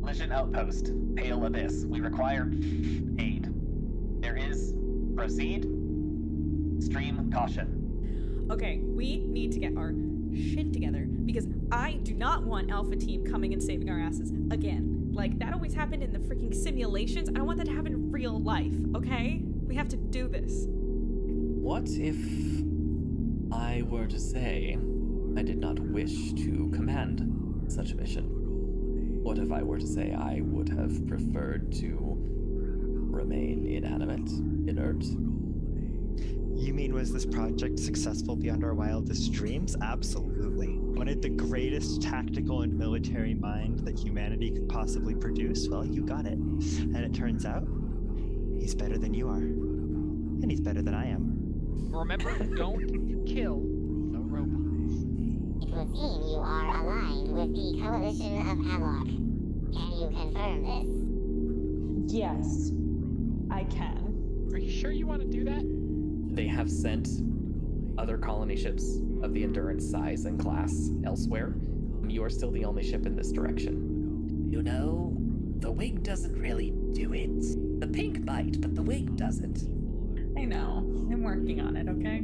Collision outpost, Pale Abyss. We require aid. There is proceed. Stream caution. Okay, we need to get our shit together because I do not want Alpha Team coming and saving our asses again. Like, that always happened in the freaking simulations. I don't want that to happen in real life, okay? We have to do this. What if I were to say I did not wish to command such a mission? What if I were to say I would have preferred to remain inanimate, inert? You mean, was this project successful beyond our wildest dreams? Absolutely. Wanted the greatest tactical and military mind that humanity could possibly produce? Well, you got it. And it turns out, he's better than you are. And he's better than I am. Remember, don't kill the robots. It would seem you are aligned with the Coalition of Hemlock. Can you confirm this? Yes, I can. Are you sure you want to do that? They have sent other colony ships of the Endurance size and class elsewhere. You are still the only ship in this direction. You know, the wig doesn't really do it. The pink might, but the wig doesn't. I know. I'm working on it, okay?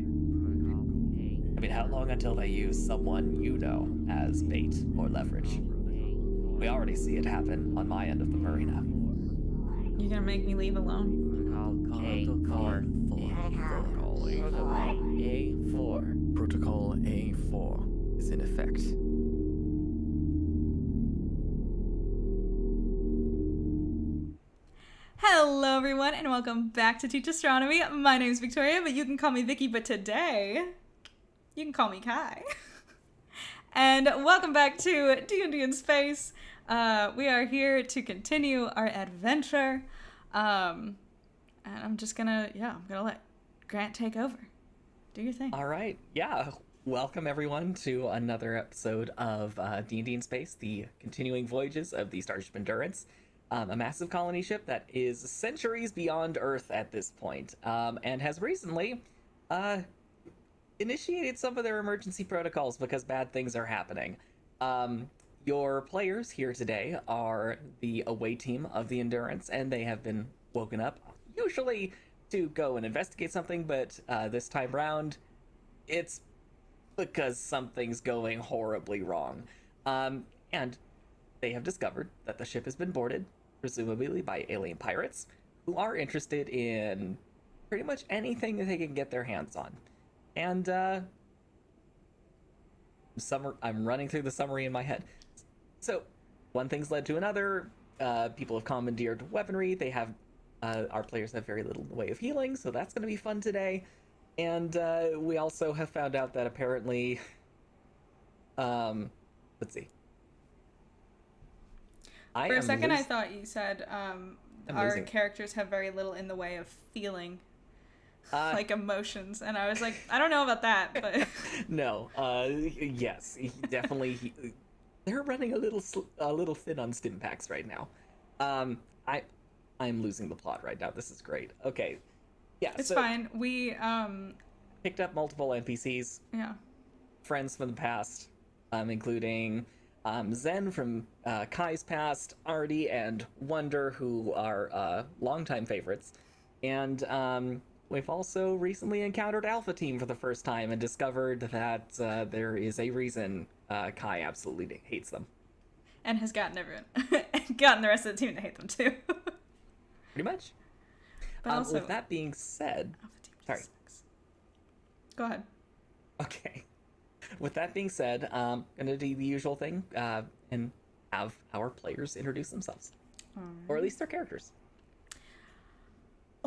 I mean, how long until they use someone you know as bait or leverage? We already see it happen on my end of the marina. You gonna make me leave alone? A4. Protocol A4 is in effect. Hello everyone and welcome back to Teach Astronomy. My name is Victoria, but you can call me Vicky, but today you can call me Kai. And welcome back to D&D in Space. We are here to continue our adventure. And I'm just gonna let Grant take over. Do your thing. All right, yeah. Welcome everyone to another episode of D&D in Space, the continuing voyages of the Starship Endurance, a massive colony ship that is centuries beyond Earth at this point, and has recently initiated some of their emergency protocols because bad things are happening. Your players here today are the away team of the Endurance, and they have been woken up, usually to go and investigate something, but this time round, it's because something's going horribly wrong. And they have discovered that the ship has been boarded, presumably by alien pirates, who are interested in pretty much anything that they can get their hands on. And I'm running through the summary in my head. So, one thing's led to another. People have commandeered weaponry. They have our players have very little in the way of healing, so that's going to be fun today. And we also have found out that apparently, let's see. For a second, I thought you said our characters have very little in the way of feeling, like emotions, and I was like, I don't know about that, but no, yes, definitely. They're running a little thin on stim packs right now. I'm losing the plot right now. This is great. Okay. Yeah. It's fine. We picked up multiple NPCs. Yeah. Friends from the past, including Zen from Kai's past, Artie and Wonder, who are longtime favorites. And we've also recently encountered Alpha Team for the first time and discovered that there is a reason Kai absolutely hates them. And has gotten gotten the rest of the team to hate them too. Pretty much. But also, with that being said, sorry. Go ahead. Okay. With that being said, I'm gonna do the usual thing and have our players introduce themselves, or at least their characters.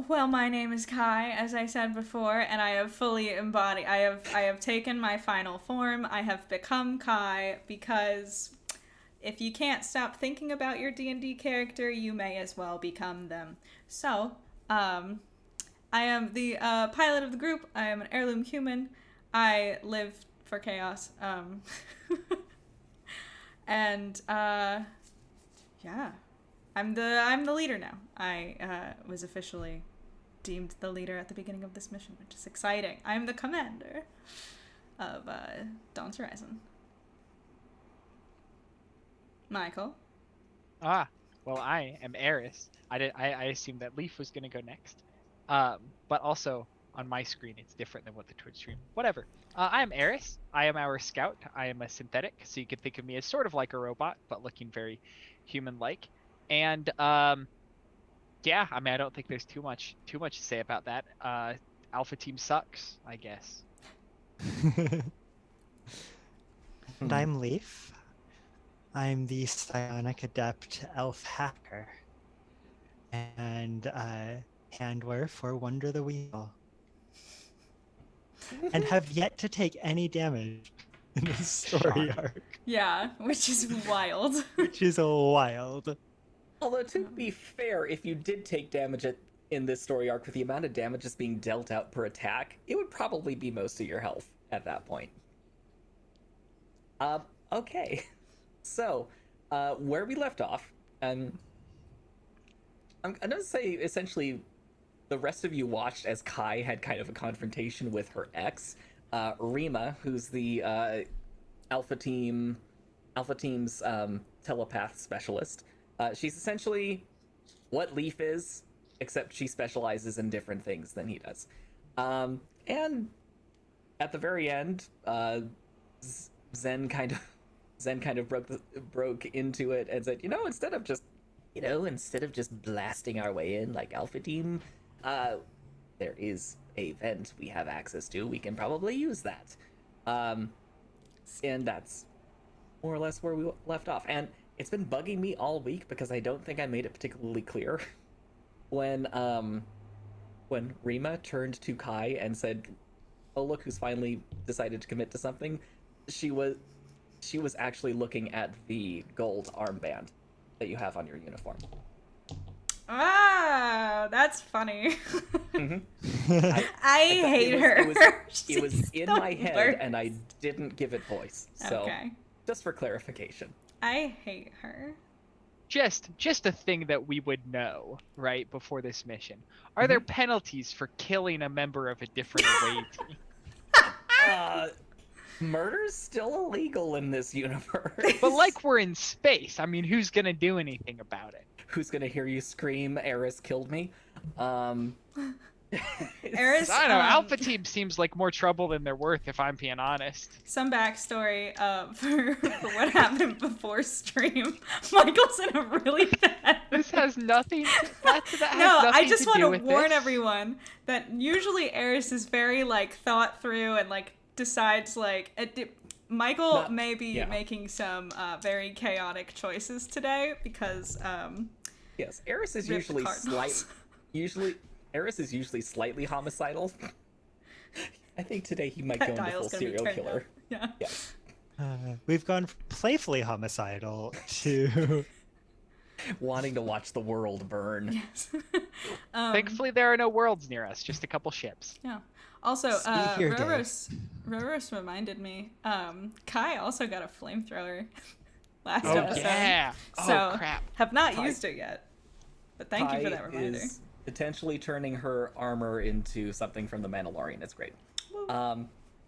Well, my name is Kai, as I said before, and I have fully embodied. I have taken my final form. I have become Kai because if you can't stop thinking about your D&D character, you may as well become them. So, I am the pilot of the group. I am an heirloom human. I live for chaos. And yeah, I'm the leader now. I was officially deemed the leader at the beginning of this mission, which is exciting. I'm the commander of Dawn's Horizon. Michael. Well, I am Eris. I assumed that Leaf was gonna go next. But also on my screen it's different than what the Twitch stream. Whatever. I am Eris. I am our scout. I am a synthetic, so you can think of me as sort of like a robot, but looking very human-like. And yeah, I mean I don't think there's too much to say about that. Alpha Team sucks, I guess. And I'm Leaf. I'm the psionic adept elf hacker and handler for Wonder the Wheel. And have yet to take any damage in this story arc, Yeah, which is wild. which is wild. Although, to be fair, if you did take damage in this story arc with the amount of damage that's being dealt out per attack, it would probably be most of your health at that point. Okay. So, where we left off, I'm gonna say essentially the rest of you watched as Kai had kind of a confrontation with her ex, Rima, who's the Alpha Team's telepath specialist. She's essentially what Leaf is, except she specializes in different things than he does. And at the very end, Zen kind of broke into it and said, instead of just blasting our way in like Alpha Team, there is a vent we have access to. We can probably use that. And that's more or less where we left off. And it's been bugging me all week because I don't think I made it particularly clear when Rima turned to Kai and said, "Oh, look who's finally decided to commit to something." She was actually looking at the gold armband that you have on your uniform. Ah, that's funny. Mm-hmm. I hate her. It was in my head, worst. and I didn't give it voice. So, Okay. just for clarification. I hate her. Just a thing that we would know right before this mission. Are there penalties for killing a member of a different away team? Murder's still illegal in this universe. But like we're in space. I mean, who's gonna do anything about it? Who's gonna hear you scream, Eris killed me? Eris, I don't know. Alpha Team seems like more trouble than they're worth, if I'm being honest. Some backstory for what happened before stream. Michael's in a really bad. This has nothing. That has No, nothing I just to do want with to warn this. everyone that usually Eris is very thought through and decides Michael may be making some very chaotic choices today because yes, Eris is ripped Eris is usually slightly homicidal. I think today he might That go into dial's full gonna be serial turned killer. up. Yeah. Yes. We've gone from playfully homicidal to Wanting to watch the world burn. Yes. Thankfully, there are no worlds near us, just a couple ships. Yeah. Also, Speak your day. Roros reminded me, Kai also got a flamethrower last Oh, episode. yeah. So, Oh, crap. have not Kai- used it yet. But thank you for that reminder. Is potentially turning her armor into something from the Mandalorian. It's great.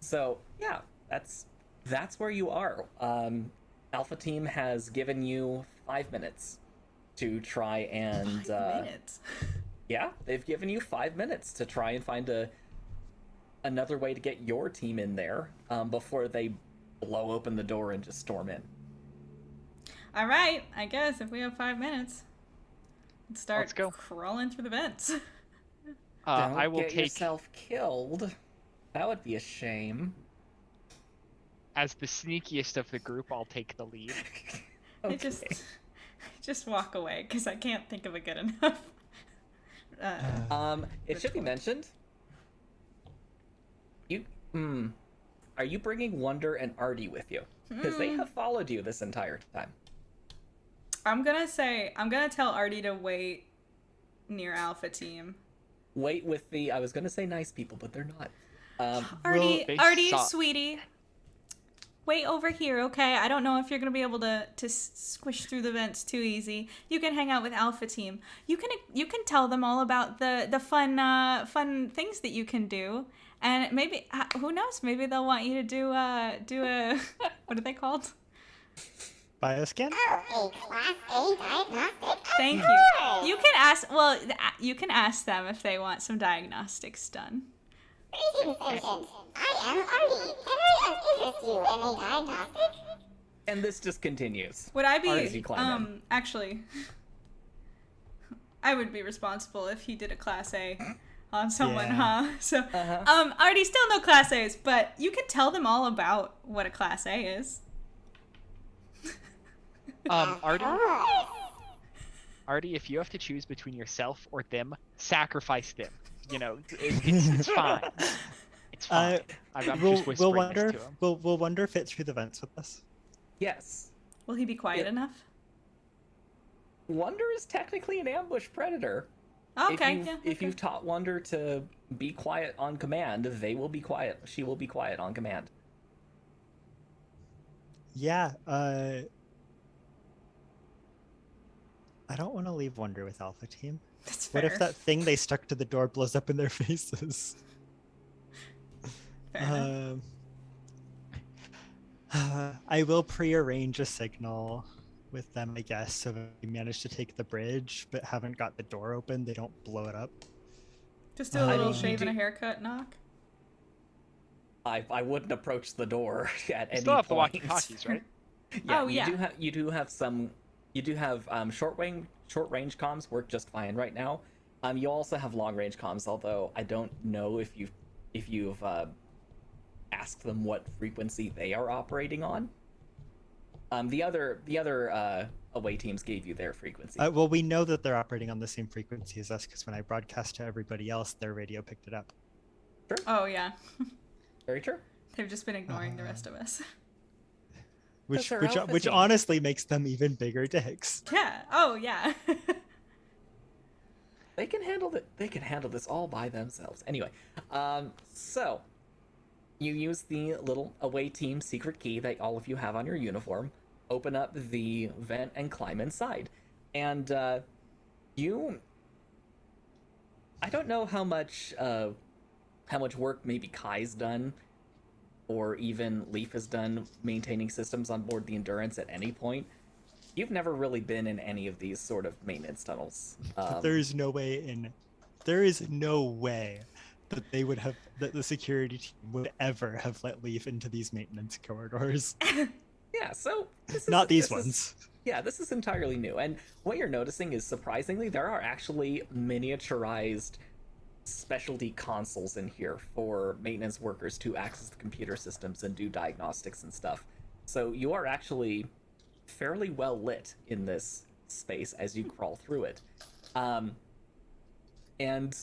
So yeah, that's where you are. Alpha Team has given you 5 minutes to try and 5 minutes. yeah, they've given you 5 minutes to try and find another way to get your team in there before they blow open the door and just storm in. All right, I guess if we have 5 minutes, let's start Let's go. crawling through the vents. Don't I will get take, yourself killed. That would be a shame. as the sneakiest of the group, I'll take the lead. I just walk away because I can't think of a good enough. It should be mentioned. Are you bringing Wonder and Artie with you? Because they have followed you this entire time. I'm gonna tell Artie to wait near Alpha Team. Wait with I was gonna say nice people, but they're not. Artie, They Artie, suck. sweetie, wait over here, okay? I don't know if you're gonna be able to squish through the vents too easy. You can hang out with Alpha Team. You can tell them all about the fun things that you can do, and maybe who knows? Maybe they'll want you to do a what are they called? Bioscan? Oh, a Class A diagnostic? Thank you. You can ask. Well, you can ask them if they want some diagnostics done. Greetings, Ancient. I am Artie. Can I interest you in a diagnostic? And this just continues. Would I As you be? climb in. Actually, I would be responsible if he did a Class A on someone, Yeah. huh? So, Artie, still no Class A's, but you can tell them all about what a Class A is. Artie, if you have to choose between yourself or them, sacrifice them. You know, it's fine. It's fine. I'm just whispering this to him. We'll Wonder fit through the vents with us. Yes. Will he be quiet Yeah. enough? Wonder is technically an ambush predator. Okay. If you've taught Wonder to be quiet on command, they will be quiet. She will be quiet on command. Yeah, I don't want to leave Wonder with Alpha Team. That's fair. What if that thing they stuck to the door blows up in their faces? Fair enough. I will prearrange a signal with them, I guess, so if we manage to take the bridge but haven't got the door open, they don't blow it up. Just do a little you shave and a do- haircut knock. I wouldn't approach the door at any Still have the point. walkie-talkies, right? Oh, you yeah. do have short range comms work just fine right now. You also have long range comms, although I don't know if you've asked them what frequency they are operating on. The other away teams gave you their frequency. Well, we know that they're operating on the same frequency as us because when I broadcast to everybody else, their radio picked it up. Oh yeah. Very true. They've just been ignoring the rest of us. Which they're which Alpha which Team. honestly makes them even bigger dicks. Yeah. Oh yeah. They can handle this all by themselves. Anyway, so you use the little away team secret key that all of you have on your uniform, open up the vent and climb inside. And I don't know how much work maybe Kai's done or even Leaf has done maintaining systems on board the Endurance at any point. You've never really been in any of these sort of maintenance tunnels. There is no way that they would have that the security team would ever have let Leaf into these maintenance corridors. Yeah, so Not these ones. This is entirely new. And what you're noticing is, surprisingly, there are actually miniaturized specialty consoles in here for maintenance workers to access the computer systems and do diagnostics and stuff. So you are actually fairly well lit in this space as you crawl through it. And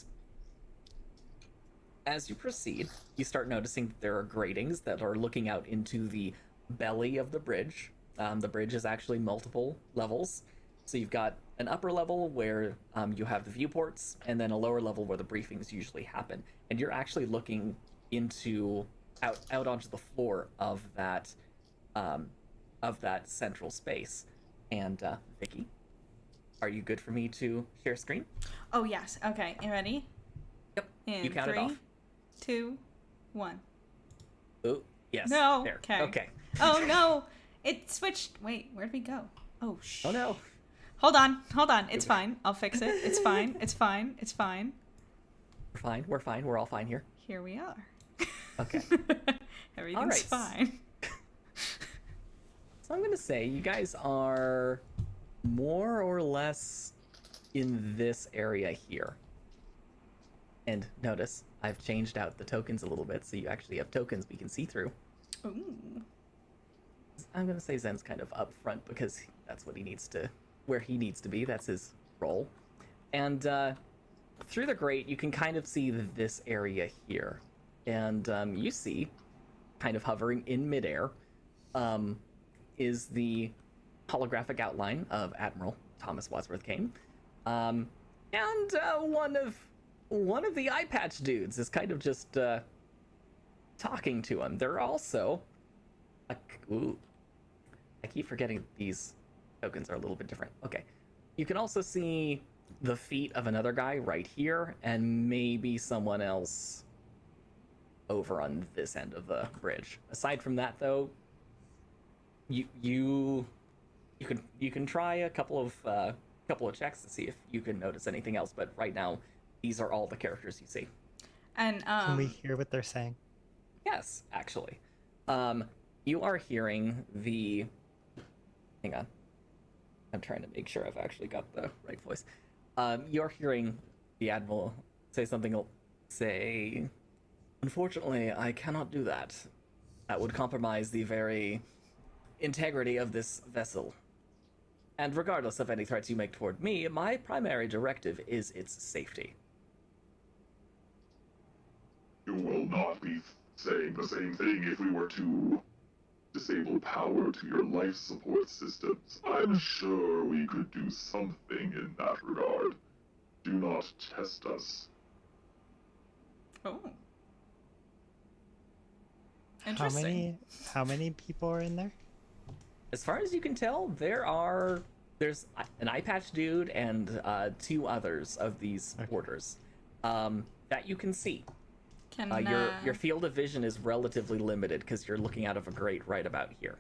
as you proceed, you start noticing that there are gratings that are looking out into the belly of the bridge. The bridge is actually multiple levels. So you've got an upper level where you have the viewports, and then a lower level where the briefings usually happen. And you're actually looking out onto the floor of that central space. And Vicky, are you good for me to share screen? Oh yes. Okay. You ready? Yep. In You count it 3, off. 2, 1. Oh, yes. No. There. Okay. Okay. Oh no! It switched. Wait, where'd we go? Oh shh. Oh no. Hold on. It's fine. I'll fix it. It's fine. It's fine. We're fine. We're all fine here. Here we are. Okay. Everything's Alright. fine. So I'm gonna say you guys are more or less in this area here. And notice I've changed out the tokens a little bit, so you actually have tokens we can see through. Ooh. I'm gonna say Zen's kind of up front because that's what he needs to, where he needs to be. That's his role. And through the grate, you can kind of see this area here, and you see, kind of hovering in midair, is the holographic outline of Admiral Thomas Wadsworth Kane, and one of the eye patch dudes is kind of just talking to him. They're also, ooh, I keep forgetting these tokens are a little bit different. Okay, you can also see the feet of another guy right here, and maybe someone else over on this end of the bridge. Aside from that, though, you You can try a couple of checks to see if you can notice anything else, but right now these are all the characters you see. And Can we hear what they're saying? Yes, actually. You are hearing the... Hang on. I'm trying to make sure I've actually got the right voice. You're hearing the Admiral say something... Say... Unfortunately, I cannot do that. That would compromise the very integrity of this vessel. And regardless of any threats you make toward me, my primary directive is its safety. You will not be saying the same thing if we were to disable power to your life support systems. I'm sure we could do something in that regard. Do not test us. Oh. Interesting. How many people are in there? As far as you can tell, there's an eye patch dude and 2 others of these porters that you can see. Can Your field of vision is relatively limited because you're looking out of a grate right about here.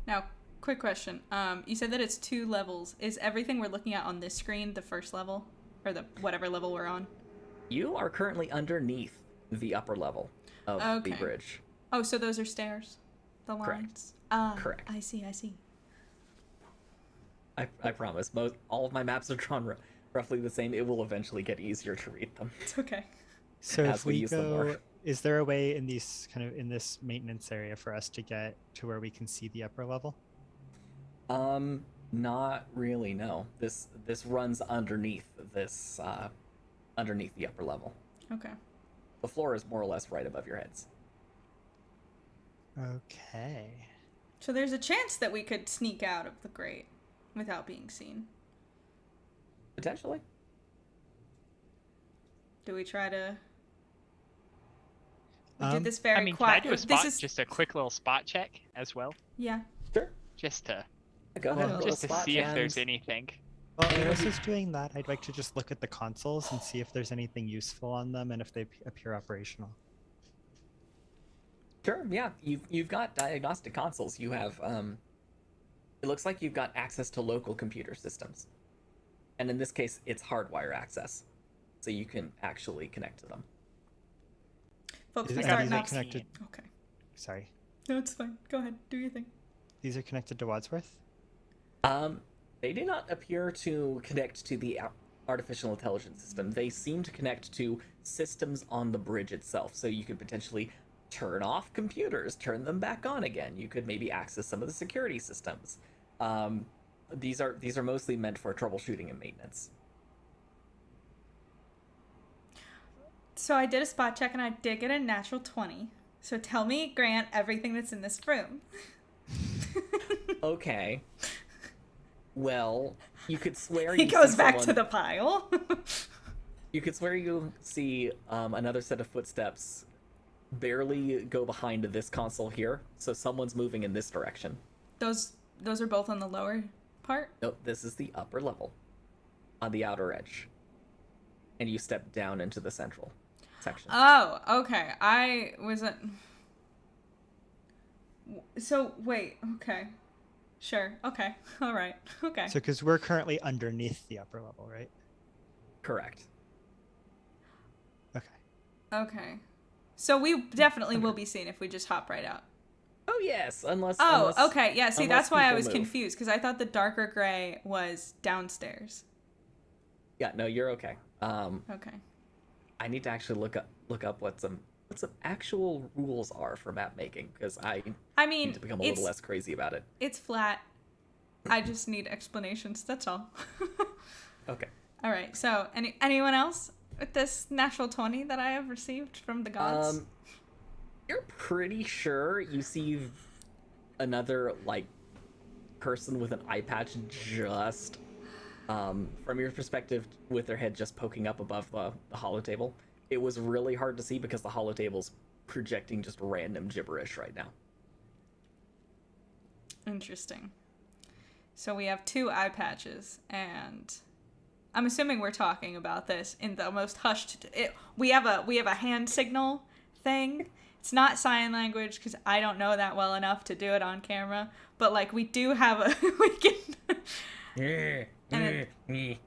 Now, quick question. You said that it's 2 levels. Is everything we're looking at on this screen the first level, or the whatever level we're on? You are currently underneath the upper level of the bridge. Oh, so those are stairs, the lines. Correct. I see. I promise. All of my maps are drawn roughly the same. It will eventually get easier to read them. It's okay. So As if we we use them more. go, is there a way in these in this maintenance area for us to get to where we can see the upper level? Not really. No. This runs underneath this underneath the upper level. Okay. The floor is more or less right above your heads. Okay. So there's a chance that we could sneak out of the grate without being seen. Potentially. Do we try to... We did this very I mean, quiet. can I do just a quick little spot check as well? Yeah. Sure. Just to Go ahead. roll a just to spot see if there's and- anything. While Eris is doing that, I'd like to just look at the consoles and see if there's anything useful on them and if they appear operational. Sure, yeah. You've got diagnostic consoles. You have it looks like you've got access to local computer systems. And in this case, it's hardwire access. So you can actually connect to them. Folks, Is we it- start are these now. connected? Okay. Sorry. No, it's fine. Go ahead. Do your thing. These are connected to Wadsworth? They do not appear to connect to the artificial intelligence system. They seem to connect to systems on the bridge itself. So you could potentially turn off computers, turn them back on again. You could maybe access some of the security systems. These are mostly meant for troubleshooting and maintenance. So I did a spot check and I did get a natural 20. So tell me, Grant, everything that's in this room. Okay. Well, you could swear He you goes see back to someone- the pile. You could swear you see another set of footsteps barely go behind this console here, so someone's moving in this direction. Those are both on the lower part? Nope, this is the upper level, on the outer edge. And you step down into the central section. Oh, okay. I wasn't... So, wait. Okay. Sure. Okay. All right. Okay. So, because we're currently underneath the upper level, right? Correct. Okay. Okay. So we definitely will be seen if we just hop right out. Oh yes, unless. Oh, okay. Yeah. See, unless that's why I people was move. confused because I thought the darker gray was downstairs. Yeah, no, you're okay. Okay. I need to actually look up what some actual rules are for map making because I mean, need to become a little less crazy about it. It's flat. I just need explanations. That's all. Okay. All right. So, anyone else with this natural 20 that I have received from the gods? You're pretty sure you see another person with an eye patch just from your perspective with their head just poking up above the holotable. It was really hard to see because the holotable's projecting just random gibberish right now. Interesting. So we have 2 eye patches, and I'm assuming we're talking about this in the most hushed. We have a hand signal thing, It's not sign language because I don't know that well enough to do it on camera. But like we do have a we can. Yeah.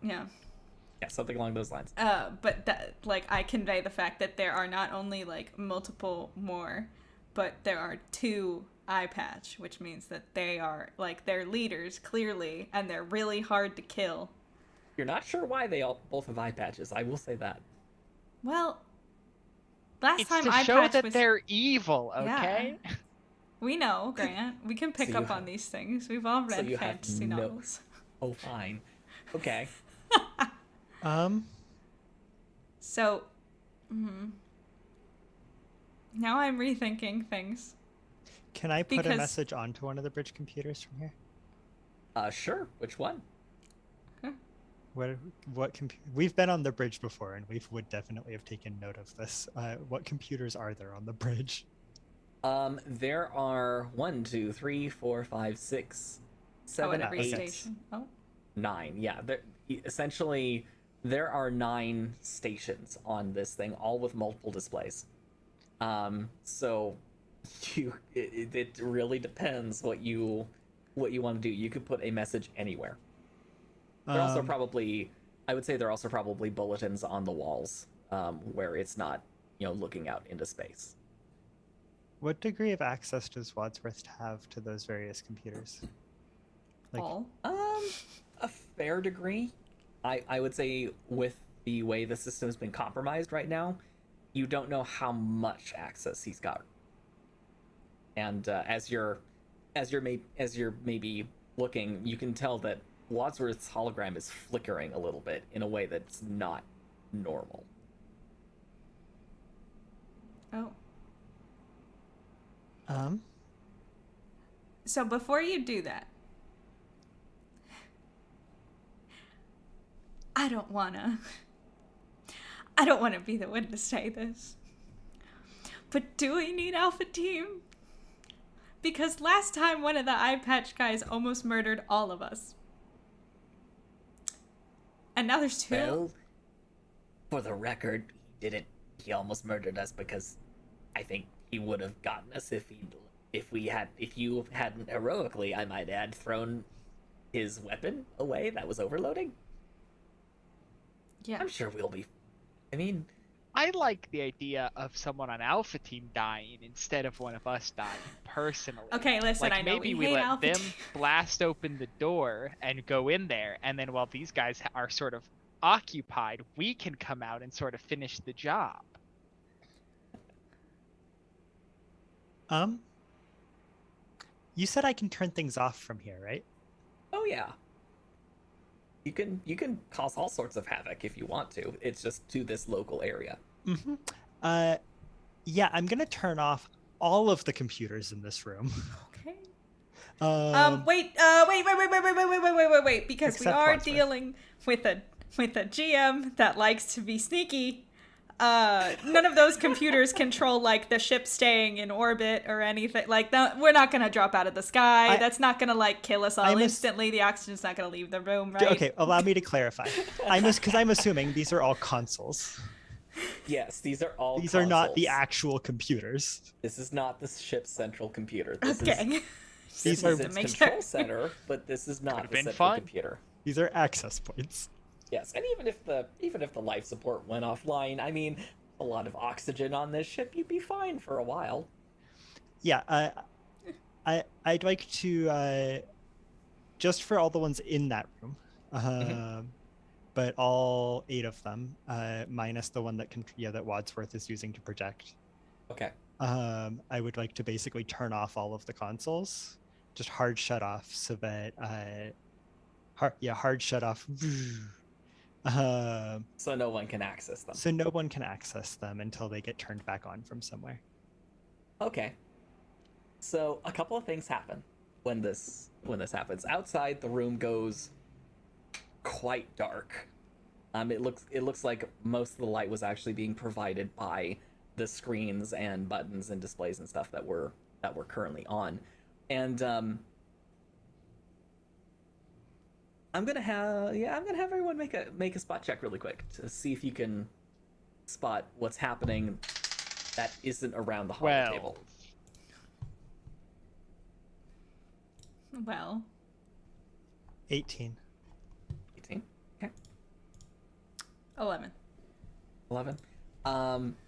Yeah, something along those lines. But that, like, I convey the fact that there are not only like multiple more, but there are 2 eye patch, which means that they are like they're leaders clearly, and they're really hard to kill. You're not sure why they all both have eye patches. I will say that. Well, last It's time to eye show patch that was. they're evil, okay? Yeah. We know, Grant. We can pick So you up on these things. We've all So read you have fantasy no- novels. Oh, fine. Okay. So, now I'm rethinking things. Can I put a Because- message onto one of the bridge computers from here? Sure. Which one? What we've been on the bridge before, and we would definitely have taken note of this. What computers are there on the bridge? There are 1, 2, 3, 4, 5, 6, Oh, 7, at every 8, station. Oh. 9. Yeah, essentially there are 9 stations on this thing, all with multiple displays. So it really depends what you want to do. You could put a message anywhere. There are also probably, I would say there are also probably bulletins on the walls, where it's not, looking out into space. What degree of access does Wadsworth have to those various computers? All. A fair degree. I would say with the way the system has been compromised right now, you don't know how much access he's got. And as you're maybe looking, you can tell that Wadsworth's hologram is flickering a little bit in a way that's not normal. Oh. So before you do that, I don't wanna be the one to say this, but do we need Alpha Team? Because last time one of the eye patch guys almost murdered all of us. And now there's 2. Well, for the record, he almost murdered us because I think he would have gotten us if you hadn't heroically, I might add, thrown his weapon away that was overloading. Yeah. I'm sure we'll be. I mean, I like the idea of someone on Alpha Team dying instead of one of us dying, personally. Okay, listen, Like, I know maybe we we hate let Alpha them Team. blast open the door and go in there, and then while these guys are sort of occupied, we can come out and sort of finish the job. You said I can turn things off from here, right? Oh yeah. You can cause all sorts of havoc if you want to. It's just to this local area. Mm-hmm. Yeah, I'm gonna turn off all of the computers in this room. Okay. Wait. Wait, because we Except are Wadsworth. dealing with a GM that likes to be sneaky. None of those computers control like the ship staying in orbit or anything. Like we're not gonna drop out of the sky. That's not gonna like kill us all instantly. The oxygen's not gonna leave the room, right? Okay, allow me to clarify. Because I'm assuming these are all consoles. Yes, these are all These are not the consoles. actual computers. This is not the ship's central computer. This Okay. This are- is its Make control sure. center, but this is not Could've the been central fun. computer. These are access points. Yes, and even if the life support went offline, I mean, a lot of oxygen on this ship, you'd be fine for a while. Yeah, I'd like to just for all the ones in that room, but all 8 of them, minus the one that Wadsworth is using to project. Okay. I would like to basically turn off all of the consoles, just hard shut off, so that hard shut off. So no one can access them. So no one can access them until they get turned back on from somewhere. Okay. So a couple of things happen when this happens. Outside, the room goes quite dark. It looks like most of the light was actually being provided by the screens and buttons and displays and stuff that we're currently on. And I'm gonna have everyone make a spot check really quick to see if you can spot what's happening that isn't around the holo 12. table? Well, 18. 18. Okay. 11. 11.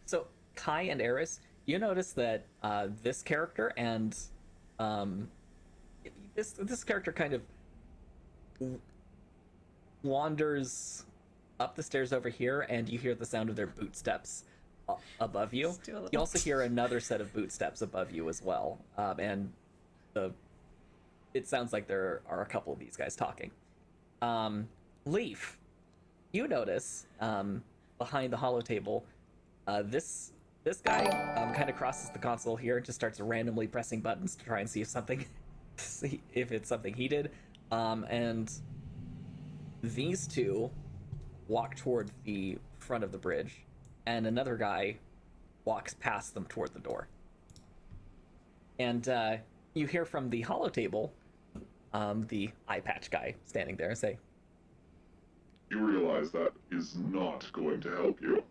So Kai and Eris, you notice that this character and this character kind of wanders up the stairs over here, and you hear the sound of their boot steps above you. Let's do a little- You also hear another set of boot steps above you as well, and it sounds like there are a couple of these guys talking. Leaf, you notice behind the holo table, this guy kind of crosses the console here and just starts randomly pressing buttons to try and see if it's something he did. And these two walk toward the front of the bridge, and another guy walks past them toward the door. And you hear from the holo table, the eye patch guy standing there, say, You realize that is not going to help you.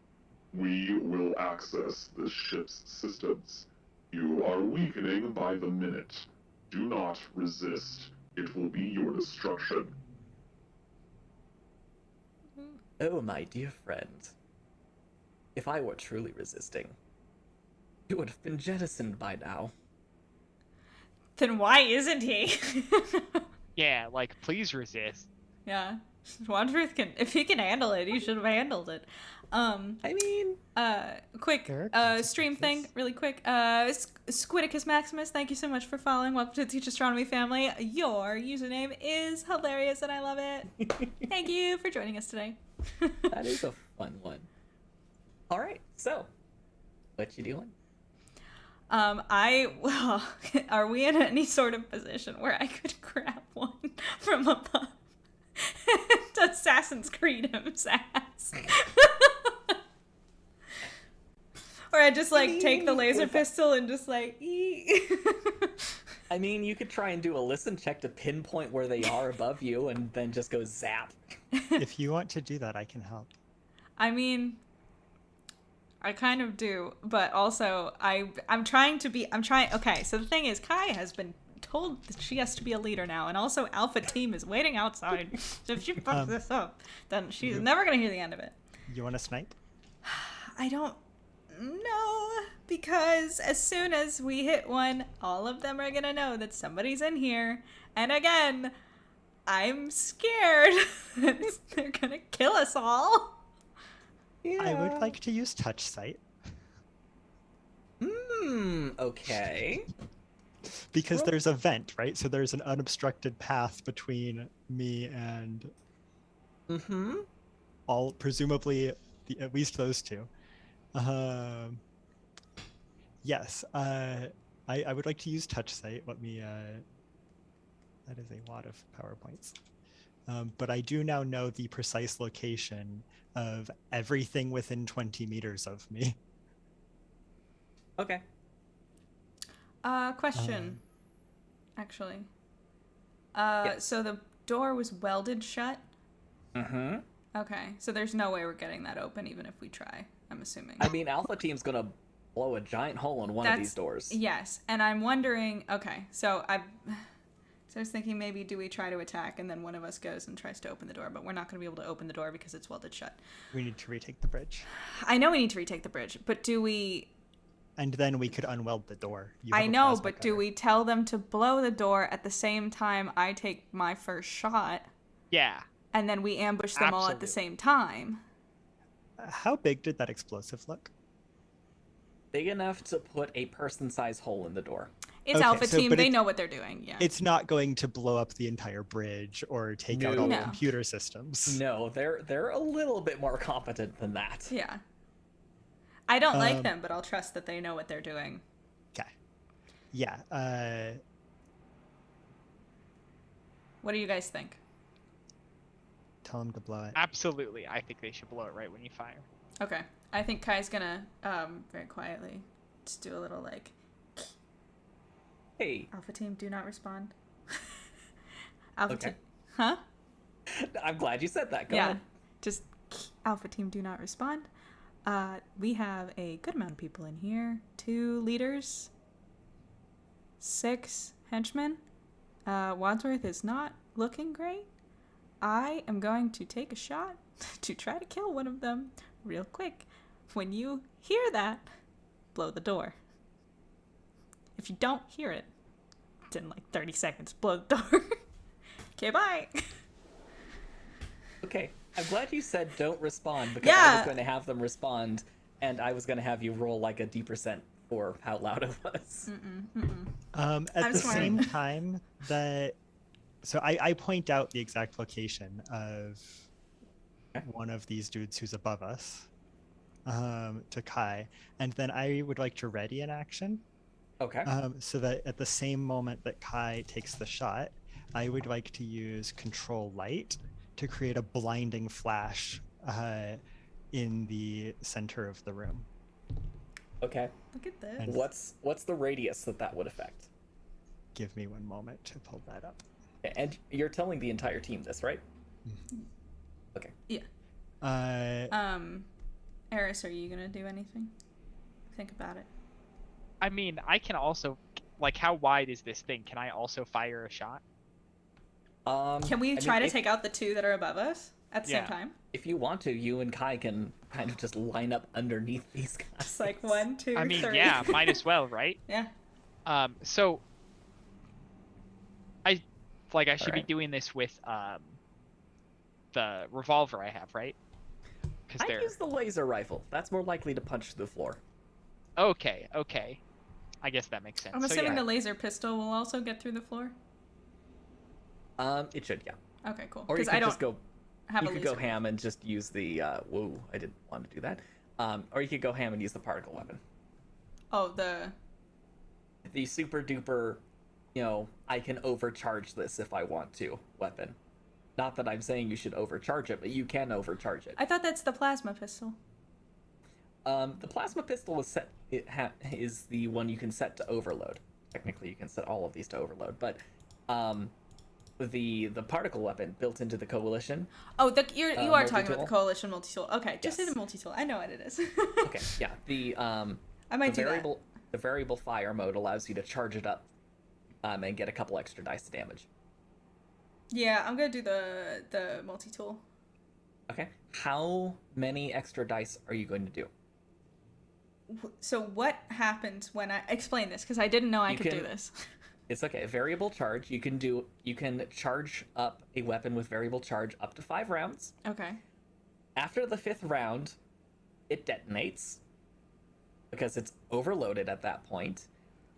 We will access the ship's systems. You are weakening by the minute. Do not resist. It will be your destruction. "Oh, my dear friend, if I were truly resisting, you would have been jettisoned by now." Then why isn't he? Yeah, like, please resist. Yeah. Wandsworth can, if he can handle it, he should have handled it. I mean, Quick, There are stream thing, consequences. really quick. Squidicus Maximus, thank you so much for following. Welcome to the Teach Astronomy family. Your username is hilarious and I love it. Thank you for joining us today. that is a fun one. All right, so what you doing? Well, are we in any sort of position where I could grab one from above and Assassin's Creed him's ass? Or I just like take the laser pistol and just like I mean, you could try and do a listen check to pinpoint where they are above you and then just go zap. If you want to do that, I can help. I mean, I kind of do, but also I'm trying. Okay, so the thing is, Kai has been told that she has to be a leader now, and also Alpha Team is waiting outside. So if she fucks this up, then she's never gonna hear the end of it. You want to snipe? I don't know, because as soon as we hit one, all of them are gonna know that somebody's in here, and again, I'm scared that they're gonna kill us all. I would like to use touch sight Okay. because there's a vent, right? So there's an unobstructed path between me and all, presumably, at least those two. Yes, I would like to use touch sight. Let me. That is a lot of PowerPoints. But I do now know the precise location of everything within 20 meters of me. Okay. Question. Actually. Yes. So the door was welded shut? Mm-hmm. Okay, so there's no way we're getting that open even if we try, I'm assuming. I mean, Alpha Team's gonna blow a giant hole in one of these doors. Yes, and I'm wondering, okay, so I was thinking maybe do we try to attack and then one of us goes and tries to open the door, but we're not going to be able to open the door because it's welded shut. We need to retake the bridge. I know we need to retake the bridge, but do we... And then we could unweld the door. I know, but do we tell them to blow the door at the same time I take my first shot? Yeah. And then we ambush them all at the same time? How big did that explosive look? Big enough to put a person-sized hole in the door. It's Okay, Alpha so- Team, but they it's- know what they're doing, yeah. It's not going to blow up the entire bridge or take out all the No. computer systems. No, they're a little bit more competent than that. Yeah. I don't like them, but I'll trust that they know what they're doing. Okay. Yeah. What do you guys think? Tell them to blow it. Absolutely. I think they should blow it right when you fire. Okay. I think Kai's gonna, very quietly, just do a little, like, Hey, Alpha Team, do not respond. Alpha Okay. Team. Huh? I'm glad you said that. Go Yeah. ahead. Just Alpha Team, do not respond. We have a good amount of people in here. 2 leaders, 6 henchmen. Wadsworth is not looking great. I am going to take a shot to try to kill one of them real quick. When you hear that, blow the door. If you don't hear it, it's in like 30 seconds, blow the door. Okay, bye. Okay, I'm glad you said don't respond, because I was going to have them respond, and I was going to have you roll like a D% for how loud it was. At the same time that... So I point out the exact location of one of these dudes who's above us to Kai, and then I would like to ready an action. Okay. So that at the same moment that Kai takes the shot, I would like to use Control Light to create a blinding flash in the center of the room. Okay. Look at this. And What's the radius that would affect? give me one moment to pull that up. And you're telling the entire team this, right? Okay. Yeah. Eris, are you gonna do anything? Think about it. I mean, I can also, like, how wide is this thing? Can I also fire a shot? Can we try to take out the 2 that are above us at the same time? If you want to, you and Kai can kind of just line up underneath these guys. Just like 1, 2, 3. I mean, yeah, might as well, right? Yeah. So I should be doing this with the revolver I have, right? I use the laser rifle. That's more likely to punch through the floor. Okay. I guess that makes sense. I'm assuming the laser pistol will also get through the floor. It should, yeah. Okay, cool. Or you could just go. Have you a could laser. go ham and just use the. Whoa! I didn't want to do that. Or you could go ham and use the particle weapon. Oh, the super duper, I can overcharge this if I want to weapon. Not that I'm saying you should overcharge it, but you can overcharge it. I thought that's the plasma pistol. The plasma pistol is set. Is the one you can set to overload. Technically, you can set all of these to overload, but the particle weapon built into the coalition. Oh, you are talking about multi-tool? the coalition multi-tool. Okay, just say Yes. the multi-tool. I know what it is. Okay, yeah. I might the do variable the variable fire mode allows you to charge it up, and get a couple extra dice to damage. Yeah, I'm gonna do the multi-tool. Okay. How many extra dice are you going to do? So what happens when I explain this? Because I didn't know I could do this. It's okay. Variable charge. You can charge up a weapon with variable charge up to 5 rounds. Okay. After the 5th round, it detonates because it's overloaded at that point,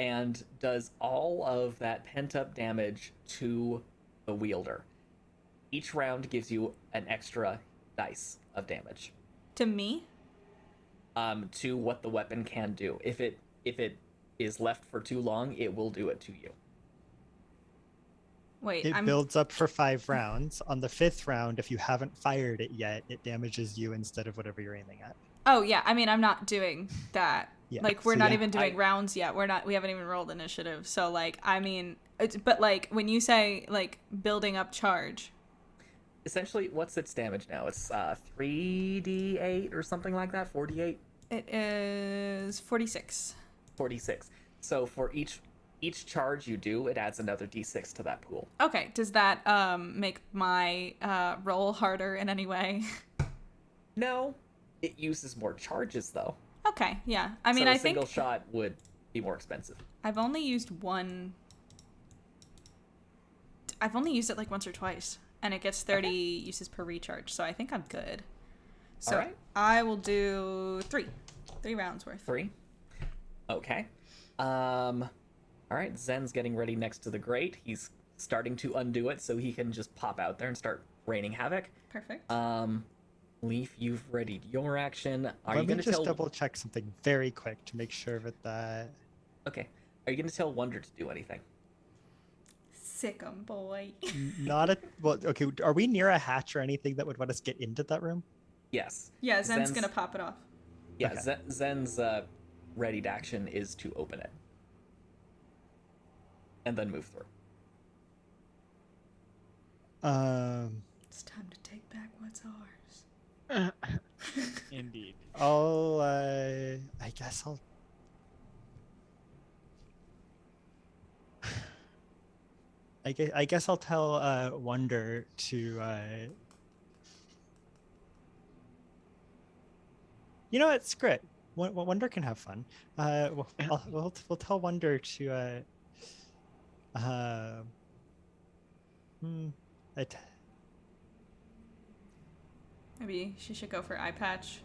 and does all of that pent-up damage to the wielder. Each round gives you an extra dice of damage. To me? To what the weapon can do. If it is left for too long, it will do it to you. Wait, It builds up for 5 rounds. On the 5th round, if you haven't fired it yet, it damages you instead of whatever you're aiming at. Oh yeah, I mean I'm not doing that. Yeah, Like we're so not yeah, even doing rounds yet. We haven't even rolled initiative. So like I mean, but like when you say like building up charge. Essentially, what's its damage now? It's 3d8 or something like that. 4d8. It is 46. 46. So for each charge you do, it adds another d6 to that pool. Okay, does that make my roll harder in any way? No, it uses more charges though. Okay, yeah. I mean, so I a single think shot would be more expensive. I've only used one. I've only used it like once or twice, and it gets 30 uses per recharge, so I think I'm good. So All right. I will do 3 rounds worth. 3. Okay. All right. Zen's getting ready next to the grate. He's starting to undo it so he can just pop out there and start raining havoc. Perfect. Leaf, you've readied your action. Are Let you me going to just tell? double check something very quick to make sure that. Okay. Are you going to tell Wonder to do anything? Sick 'em, boy. Not a well. Okay, are we near a hatch or anything that would let us get into that room? Yes. Yeah, Zen's gonna pop it off. Yeah. Okay. Zen's readied action is to open it and then move through. It's time to take back what's ours. Indeed. I guess I'll. I guess I'll tell Wonder to. You know what? Screw it. Wonder can have fun. We'll tell Wonder to. It, Maybe she should go for eye patch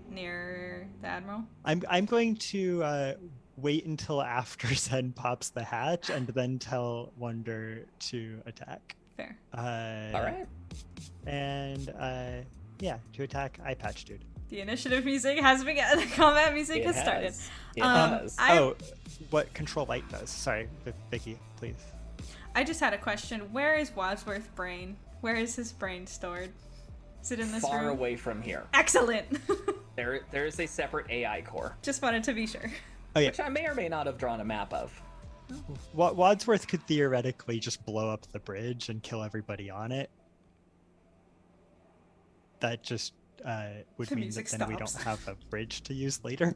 near the Admiral. I'm going to wait until after Zen pops the hatch and then tell Wonder to attack. Fair. All right. And yeah, to attack eye patch dude. The initiative music has begun. The combat music has started. It has. What control light does? Sorry, Vicky, please. I just had a question. Where is Wadsworth's brain? Where is his brain stored? Is it in this Far room? away from here. Excellent. There is a separate AI core, Just wanted to be sure. Oh yeah. which I may or may not have drawn a map of. Wadsworth could theoretically just blow up the bridge and kill everybody on it. That just would The mean music that then we don't stops. have a bridge to use later.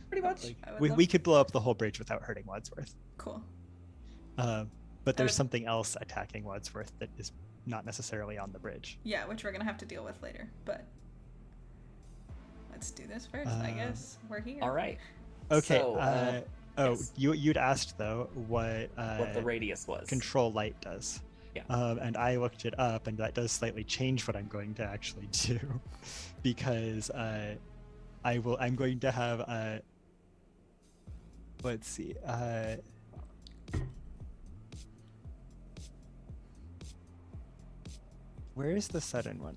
Pretty much. We could blow up the whole bridge without hurting Wadsworth. Cool. But there's would- something else attacking Wadsworth that is not necessarily on the bridge. Yeah, which we're gonna have to deal with later. But let's do this first, I guess. We're here. All right. Okay. So, yes. You'd asked though what the radius was. control light does. Yeah. And I looked it up, and that does slightly change what I'm going to actually do, because I'm going to have let's see. Where is the sudden one?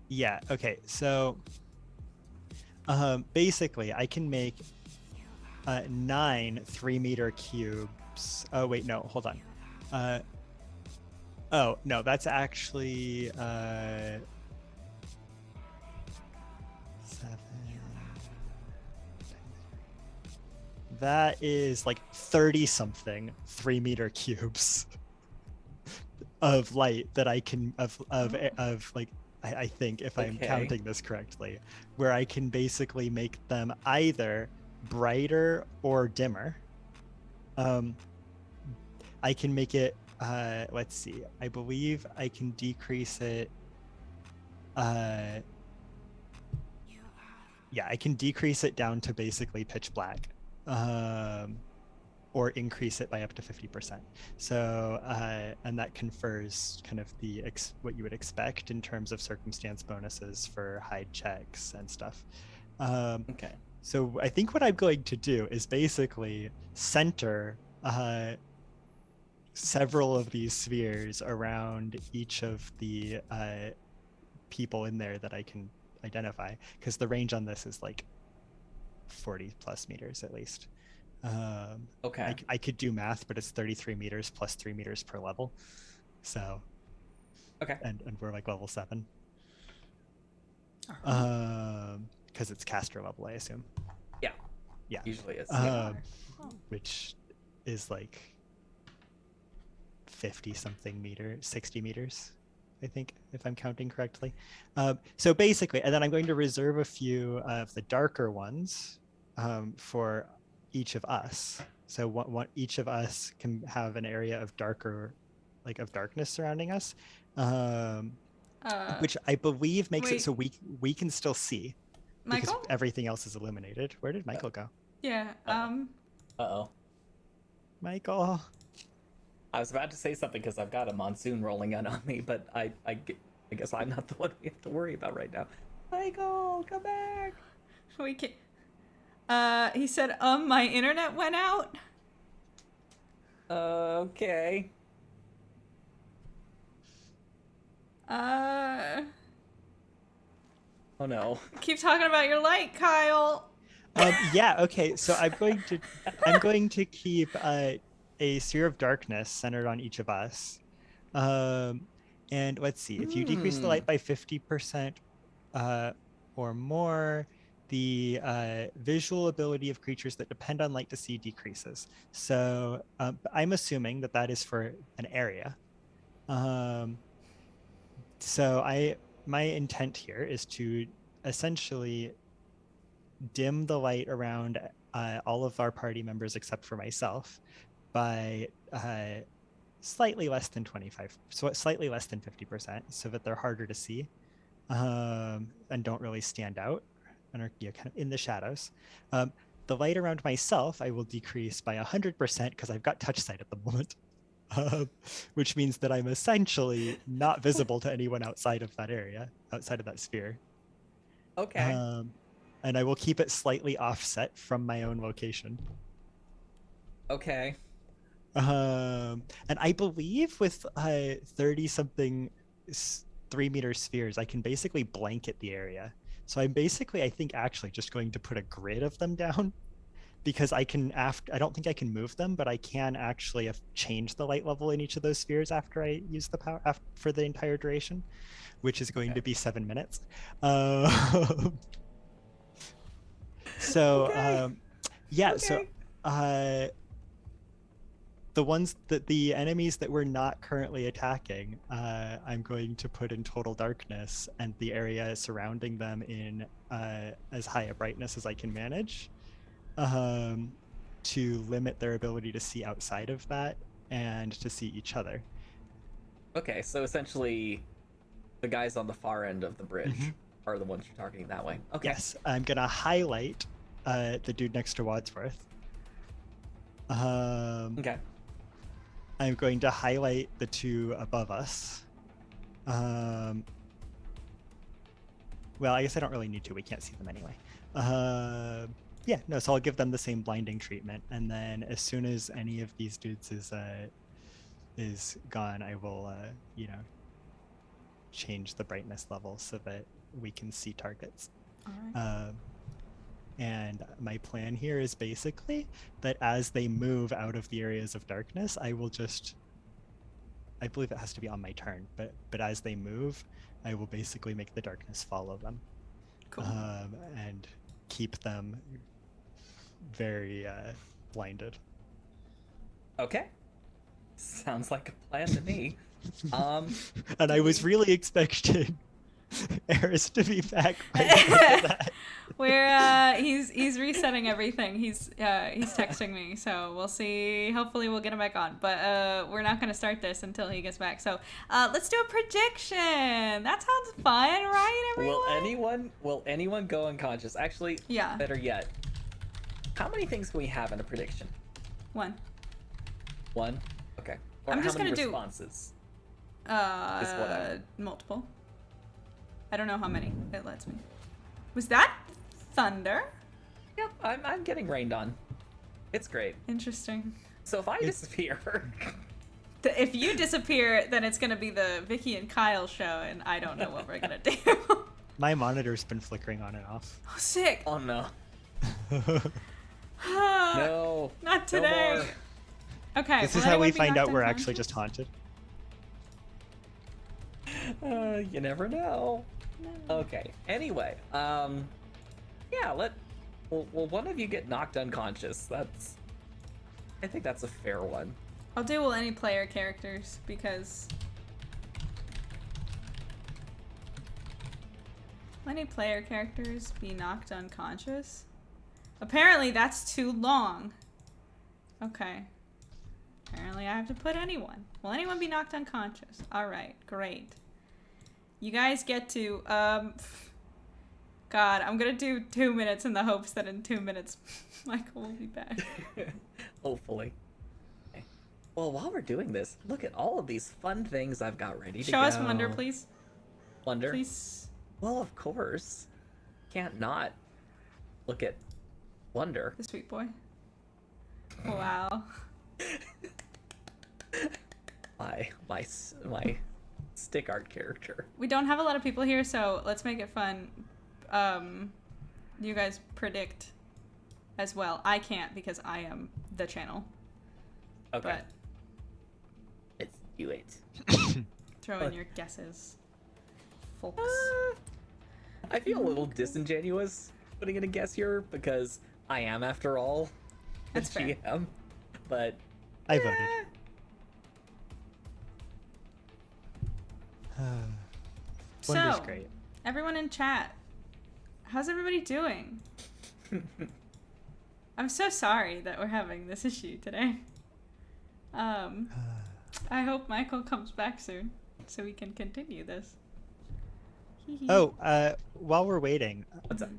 Yeah. Okay. So basically, I can make 9 3-meter cubes. Oh wait, no, hold on. Oh no, that's actually 7. That is like 30 something 3-meter cubes of light that I can of like I think if I'm Okay. counting this correctly, where I can basically make them either brighter or dimmer. I can make it let's see, I believe I can decrease it yeah, I can decrease it down to basically pitch black, or increase it by up to 50%. So and that confers kind of the what you would expect in terms of circumstance bonuses for hide checks and stuff. Okay. So I think what I'm going to do is basically center several of these spheres around each of the people in there that I can identify, because the range on this is like 40 plus meters at least. Okay. I could do math, but it's 33 meters plus 3 meters per level. So Okay. and we're like level 7. Because it's caster level, I assume. Yeah. Yeah. Usually is. Which is like 50 something meter, 60 meters, I think, if I'm counting correctly. So basically, and then I'm going to reserve a few of the darker ones for each of us. So each of us can have an area of darkness surrounding us, which I believe makes it wait. so we can still see, because Michael? everything else is illuminated. Where did Michael go? Yeah. Uh-oh. Michael. I was about to say something because I've got a monsoon rolling in on me, but I guess I'm not the one we have to worry about right now. Michael, come back. We can. He said, my internet went out. Okay. Oh no. Keep talking about your light, Kyle. Yeah. Okay. So I'm going to keep a sphere of darkness centered on each of us. And let's see. If you decrease the light by 50% or more, the visual ability of creatures that depend on light to see decreases. So I'm assuming that is for an area. So my intent here is to essentially dim the light around all of our party members except for myself by slightly less than 25, so slightly less than 50%, so that they're harder to see and don't really stand out and are kind of in the shadows. The light around myself I will decrease by 100% because I've got touch sight at the moment, which means that I'm essentially not visible to anyone outside of that area, outside of that sphere. Okay. And I will keep it slightly offset from my own location. Okay. And I believe with 30-something 3-meter spheres, I can basically blanket the area. So I'm basically, I think, actually just going to put a grid of them down, because I can, I don't think I can move them, but I can actually change the light level in each of those spheres after I use the power for the entire duration, which is going to be 7 minutes. So, the ones that the enemies that we're not currently attacking, I'm going to put in total darkness, and the area surrounding them in as high a brightness as I can manage, to limit their ability to see outside of that and to see each other. Okay, so essentially, the guys on the far end of the bridge are the ones you're targeting that way. Okay. Yes, I'm gonna highlight the dude next to Wadsworth. Okay. I'm going to highlight the two above us. Well, I guess I don't really need to. We can't see them anyway. Yeah, no, so I'll give them the same blinding treatment, and then as soon as any of these dudes is gone, I will, change the brightness level so that we can see targets. All right. And my plan here is basically that as they move out of the areas of darkness, I will just, I believe it has to be on my turn, but as they move, I will basically make the darkness follow them. Cool. And keep them very blinded. Okay. Sounds like a plan to me. And I was really expecting Eris to be back right after that. He's resetting everything. He's texting me, so we'll see. Hopefully we'll get him back on, but we're not gonna start this until he gets back. So let's do a prediction. That sounds fun, right, everyone? Will anyone go unconscious? Actually, Yeah. Better yet, how many things can we have in a prediction? One. Okay. Or I'm how just many gonna do responses? Whatever. Multiple. I don't know how many it lets me. Was that thunder? Yep, I'm getting rained on. It's great. Interesting. So if I disappear, If you disappear, then it's gonna be the Vicky and Kyle show, and I don't know what we're gonna do. My monitor's been flickering on and off. Oh, sick. oh no, No. no, Not today. No more. Okay. This will is how we anyone be find knocked out we're actually unconscious? just haunted. You never know. No. Okay. Anyway, yeah. Will one of you get knocked unconscious? I think that's a fair one. I'll do will any player characters because. Will any player characters be knocked unconscious? Apparently that's too long. Okay. Apparently I have to put anyone. Will anyone be knocked unconscious? Alright, great. You guys get to, God, I'm gonna do 2 minutes in the hopes that in 2 minutes Michael will be back. Hopefully. Okay. Well, while we're doing this, look at all of these fun things I've got ready to go. Show us Wonder, please. Wonder? Please. Well, of course. Can't not look at Wonder. The sweet boy. Wow. My stick art character. We don't have a lot of people here, so let's make it fun. You guys predict as well. I can't because I am the channel. Okay. But Let's do it. throw in your guesses, folks. I feel a little disingenuous putting in a guess here because I am, after all, the That's fair. GM. But I voted. Wonder's So, great. everyone in chat, how's everybody doing? I'm so sorry that we're having this issue today. I hope Michael comes back soon so we can continue this. While we're waiting, What's up?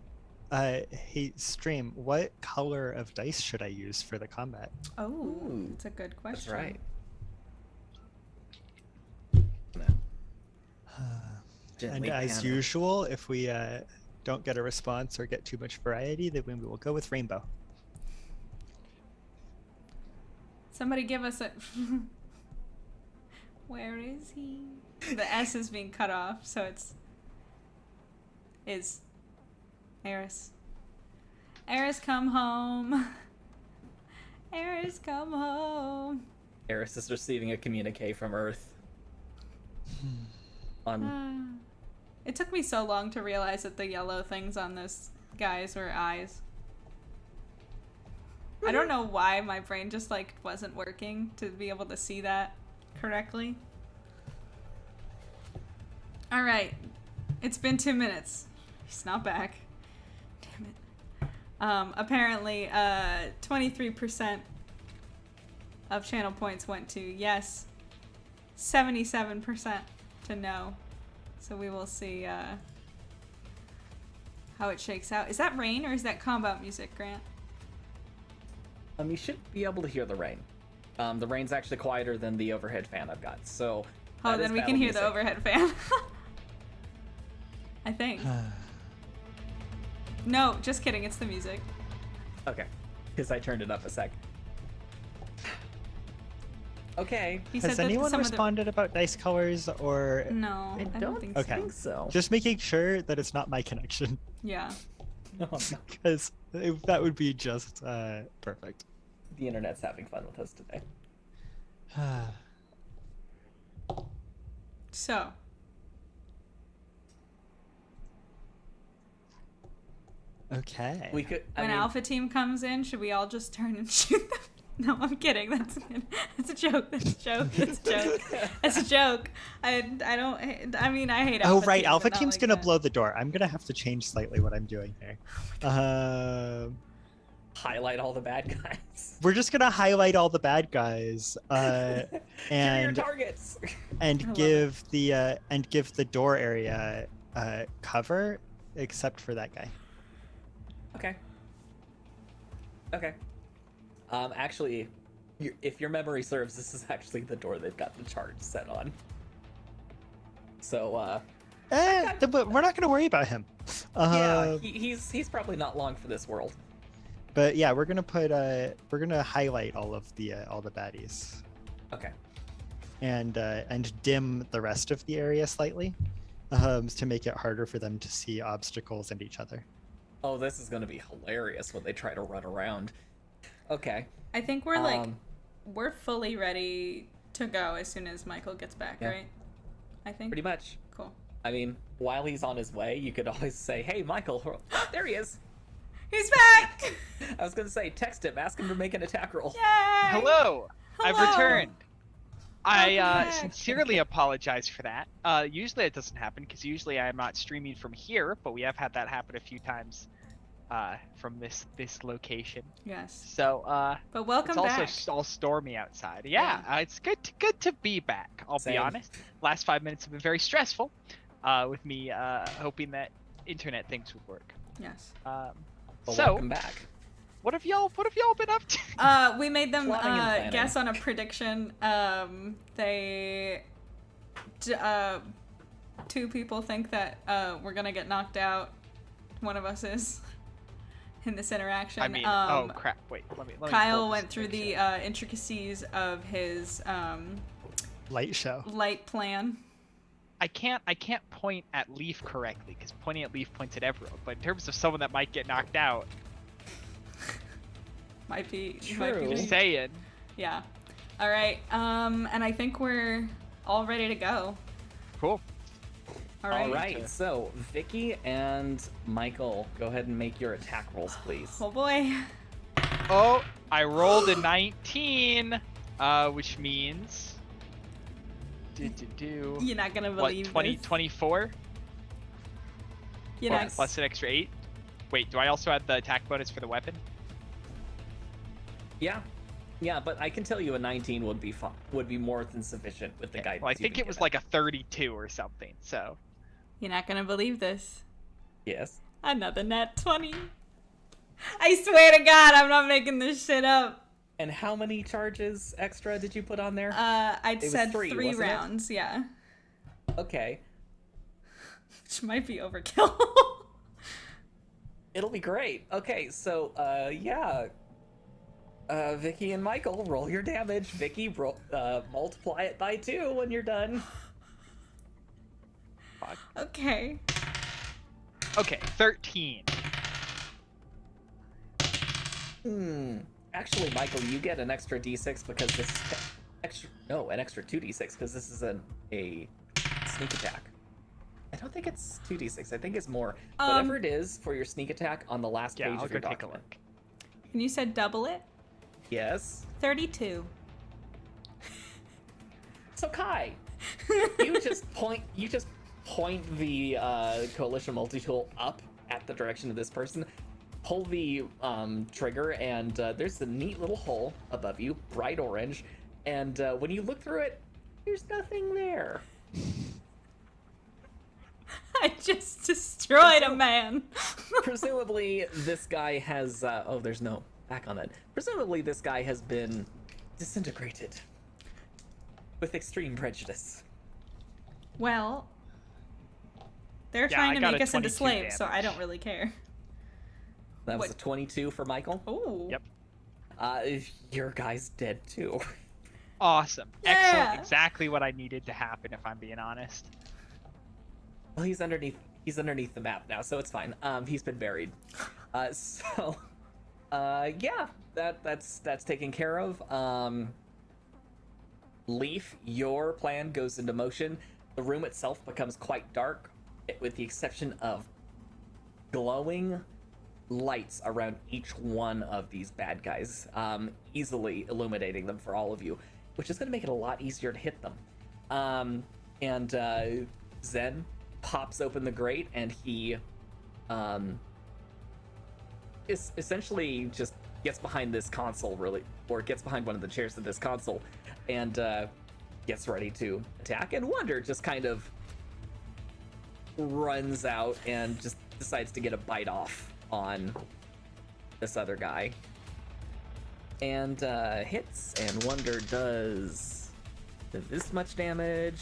hey, stream, what color of dice should I use for the combat? Oh, Ooh, that's a good question. That's right. And as usual, if we don't get a response or get too much variety, then we will go with rainbow. Somebody give us a... Where is he? The S is being cut off, so it's... Is... Eris. Eris, come home. Eris, come home. Eris is receiving a communique from Earth. It took me so long to realize that the yellow things on this guys were eyes. I don't know why my brain just like wasn't working to be able to see that correctly. All right, it's been 2 minutes. He's not back. Damn it. Apparently, 23% of channel points went to yes, 77% to no. So we will see how it shakes out. Is that rain or is that combat music, Grant? You should be able to hear the rain. The rain's actually quieter than the overhead fan I've got, so... Oh, then we can hear the overhead fan. I think. No, just kidding. It's the music. Okay, because I turned it up a sec. Okay. He said Has that anyone some of the- responded about dice colors or... No, I don't think Okay. think so. Just making sure that it's not my connection, Yeah. No, no. because that would be just perfect. The internet's having fun with us today. So. Okay. We could... When Alpha Team comes in, should we all just turn and shoot them? No, I'm kidding. That's a joke. That's a joke. That's a joke. That's a joke. I mean, I hate Alpha Oh, right. Team, Alpha but not Team's like gonna that. blow the door. I'm gonna have to change slightly what I'm doing here. Highlight all the bad guys. We're just gonna highlight all the bad guys, Here are and your targets. and give the door area cover, except for that guy. Okay. Okay. Actually, if your memory serves, this is actually the door they've got the charge set on. So, But we're not gonna worry about him. yeah, he's probably not long for this world. But yeah, we're gonna highlight all the baddies Okay. and dim the rest of the area slightly, to make it harder for them to see obstacles and each other. Oh, this is gonna be hilarious when they try to run around. Okay. I think we're we're fully ready to go as soon as Michael gets back, Yeah. right? I think. Pretty much. Cool. I mean, while he's on his way, you could always say, "Hey, Michael, there he is." He's back! I was gonna say, text him, ask him to make an attack roll. Yay! Hello! I've Hello! returned. I back. sincerely apologize for that. Usually it doesn't happen because usually I'm not streaming from here, but we have had that happen a few times from this location. Yes. So But welcome it's also back. all stormy outside. Yeah, it's good to be back. I'll be Same. honest. Last 5 minutes have been very stressful, with me hoping that internet things would work. Yes. Well, So welcome back. what have y'all been up to? We made them Plotting and planning. guess on a prediction. Two people think that we're gonna get knocked out. One of us is in this interaction. I mean, oh crap! Wait, let me. Kyle pull went this through the picture. intricacies of his Light show. light plan. I can't point at Leaf correctly because pointing at Leaf points at everyone. But in terms of someone that might get knocked out, Might be True. just saying. Yeah. All right. And I think we're all ready to go. Cool. All right. All right, so Vicky and Michael, go ahead and make your attack rolls, please. Oh boy. Oh, I rolled a 19, which means You're not gonna what? believe 20, this. 24. You Or know, plus an extra 8. Wait, do I also add the attack bonus for the weapon? Yeah. Yeah, but I can tell you a 19 would be more than sufficient with the guidance. Well, I think it was like a 32 or something, so. you're not gonna believe this. Yes. Another nat 20. I swear to God, I'm not making this shit up. And how many charges extra did you put on there? I'd was said three, three wasn't it? rounds, yeah. Okay. Which might be overkill. It'll be great. Okay, so, yeah. Vicky and Michael, roll your damage. Vicky, multiply it by 2 when you're done. Fuck. Okay. Okay, 13. Actually, Michael, you get an extra d6 because this an extra 2d6 because this is a sneak attack. I don't think it's 2d6. I think it's more. Whatever it is for your sneak attack on the last Yeah, page I'll of go your take a document. look. And you said double it? Yes. 32. So Kai, you just point the coalition multi-tool up at the direction of this person. Pull the trigger, and there's a neat little hole above you, bright orange. And when you look through it, there's nothing there. I just destroyed a man. Presumably, this guy has. Oh, there's no back on that. Presumably, this guy has been disintegrated with extreme prejudice. Well, they're Yeah, trying I to got make a us into 22 slaves, so I damage. don't really care. That was What? a 22 for Michael. Ooh. Yep. Your guy's dead too. Awesome. Yeah. Excellent. Exactly what I needed to happen, if I'm being honest. Well, he's underneath the map now, so it's fine. He's been buried. Yeah, that's taken care of. Leaf, your plan goes into motion. The room itself becomes quite dark, with the exception of glowing lights around each one of these bad guys, easily illuminating them for all of you, which is going to make it a lot easier to hit them. Zen pops open the grate, and he is essentially just gets behind this console, or gets behind one of the chairs of this console, and gets ready to attack. And Wonder just kind of runs out and just decides to get a bite off on this other guy, and hits, and Wonder does this much damage.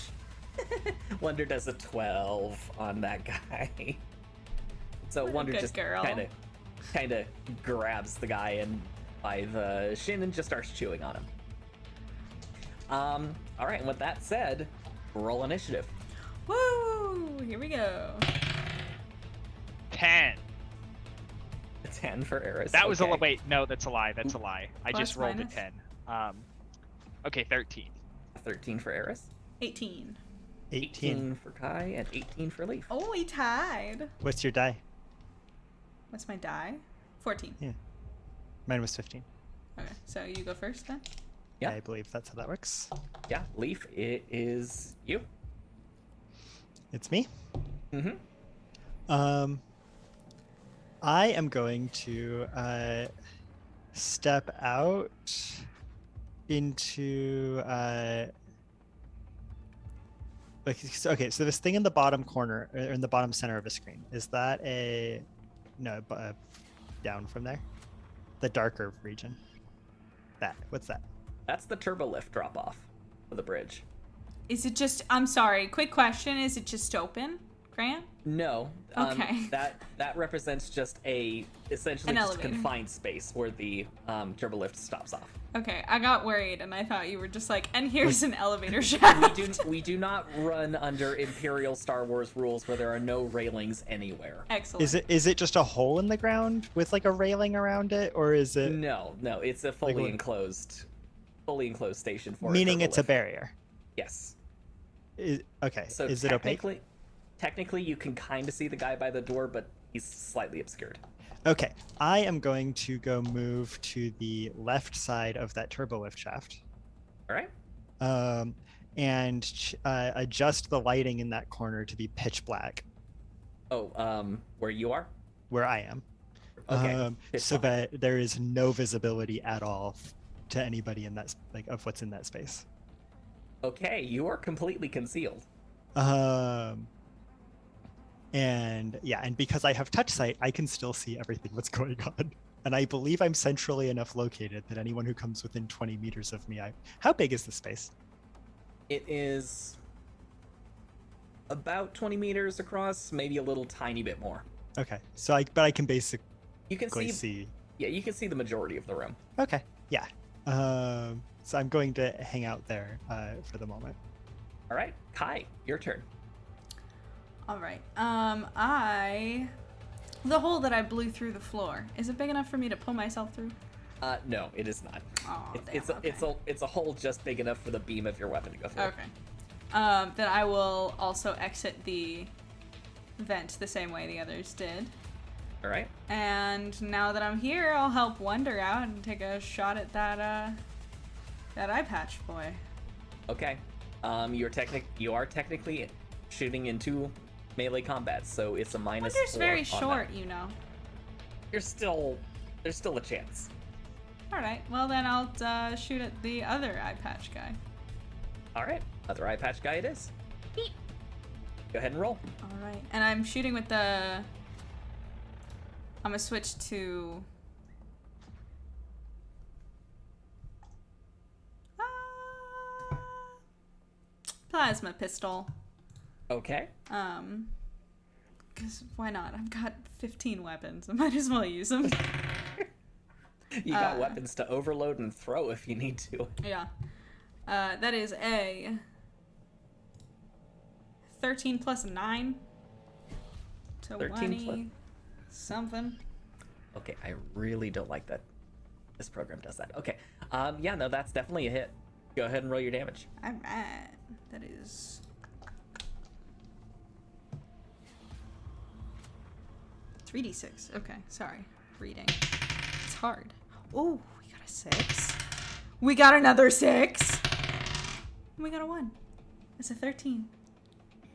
Wonder does a 12 on that guy. So What a Wonder good just girl. kind of grabs the guy and by the shin and just starts chewing on him. All right, and with that said, roll initiative. Woo! Here we go. 10. A 10 for Eris. That was okay. a wait. No, that's a lie. That's a lie. I Plus, just rolled minus? a 10. Okay, 13. 13 for Eris. 18. 18. for Kai, and 18 for Leaf. Oh, we tied. What's your die? What's my die? 14. Yeah. Mine was 15. Okay, so you go first then? Yeah. I believe that's how that works. Yeah, Leaf, it is you. It's me. Mm-hmm. I am going to step out into okay, so this thing in the bottom corner, or in the bottom center of a screen, is that down from there? The darker region. What's that? That's the turbo lift drop off of the bridge. Is it just, I'm sorry, quick question, is it just open, Grant? No. Okay. That represents just essentially An just a elevator. confined space where the turbo lift stops off. Okay, I got worried and I thought you were just like, and here's an elevator shaft. We do not run under Imperial Star Wars rules where there are no railings anywhere. Excellent. Is it just a hole in the ground with like a railing around it, or is it No, it's a fully what- enclosed station for meaning turbo it's a lift. barrier? Yes. Okay. So Is it opaque? Technically, you can kind of see the guy by the door, but he's slightly obscured. Okay. I am going to go move to the left side of that turbo lift shaft. All right. And adjust the lighting in that corner to be pitch black. Oh, where you are? where I am. Okay. So that there is no visibility at all to anybody in that of what's in that space. Okay, you are completely concealed. And yeah, and because I have touch sight, I can still see everything that's going on. And I believe I'm centrally enough located that anyone who comes within 20 meters of me, how big is the space? It is about 20 meters across, maybe a little tiny bit more. Okay, so I can basically You can see. Yeah, you can see the majority of the room. Okay, yeah. So I'm going to hang out there for the moment. All right, Kai, your turn. All right. The hole that I blew through the floor, is it big enough for me to pull myself through? No, it is not. Oh, It's a hole just big enough for the beam of your weapon to go through. Okay. Then I will also exit the vent the same way the others did. All right. And now that I'm here, I'll help Wonder out and take a shot at that eye patch boy. Okay. You are technically shooting into melee combat, so it's a minus Wonder's 4 very on short, that. you know. There's still a chance. All right. Well, then I'll shoot at the other eye patch guy. All right. Other eye patch guy it is. Beep. Go ahead and roll. All right. And I'm shooting with the. I'm gonna switch to. Plasma pistol. Okay. Because why not? I've got 15 weapons. I might as well use them. You got weapons to overload and throw if you need to. Yeah. That is a 13 plus 9. 13 plus... something. Okay, I really don't like that this program does that. Okay. Yeah, no, that's definitely a hit. Go ahead and roll your damage. Alright. That is... $3d6. Okay, sorry. Reading. It's hard. Oh, we got a 6. We got another 6. We got a 1. It's a 13.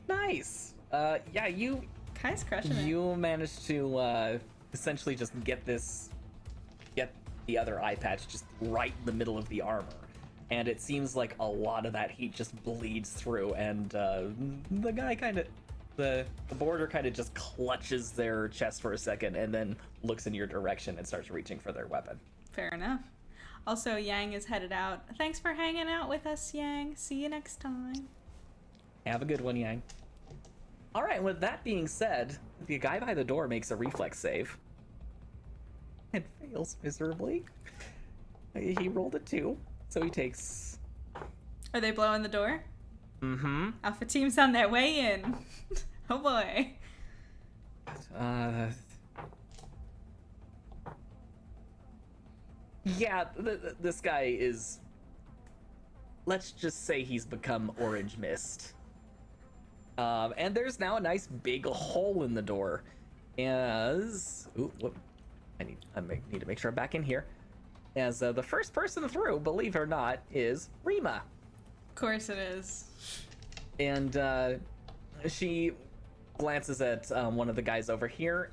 Nice. Yeah, you Kai's crushing it. You managed to essentially just get the other eye patch just right in the middle of the armor. And it seems like a lot of that heat just bleeds through, and the guy the border kind of just clutches their chest for a second and then looks in your direction and starts reaching for their weapon. Fair enough. Also, Yang is headed out. Thanks for hanging out with us, Yang. See you next time. Have a good one, Yang. All right, with that being said, the guy by the door makes a reflex save. And fails miserably. He rolled a 2, so he takes... Are they blowing the door? Mm-hmm. Alpha Team's on their way in. Oh boy. Yeah, this guy is... Let's just say he's become orange mist. And there's now a nice big hole in the door. Ooh, whoop. I need to make sure I'm back in here. As the first person through, believe it or not, is Rima. Of course it is. And she glances at one of the guys over here,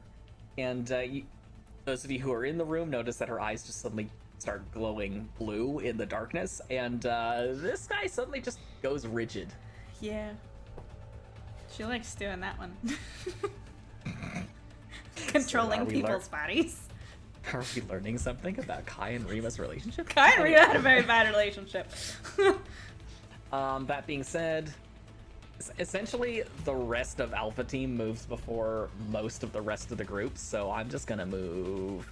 and those of you who are in the room notice that her eyes just suddenly start glowing blue in the darkness, and this guy suddenly just goes rigid. Yeah. She likes doing that one. Controlling people's bodies. Are we learning something about Kai and Rima's relationship? Kai and Rima had a very bad relationship. That being said, essentially the rest of Alpha Team moves before most of the rest of the group, so I'm just gonna move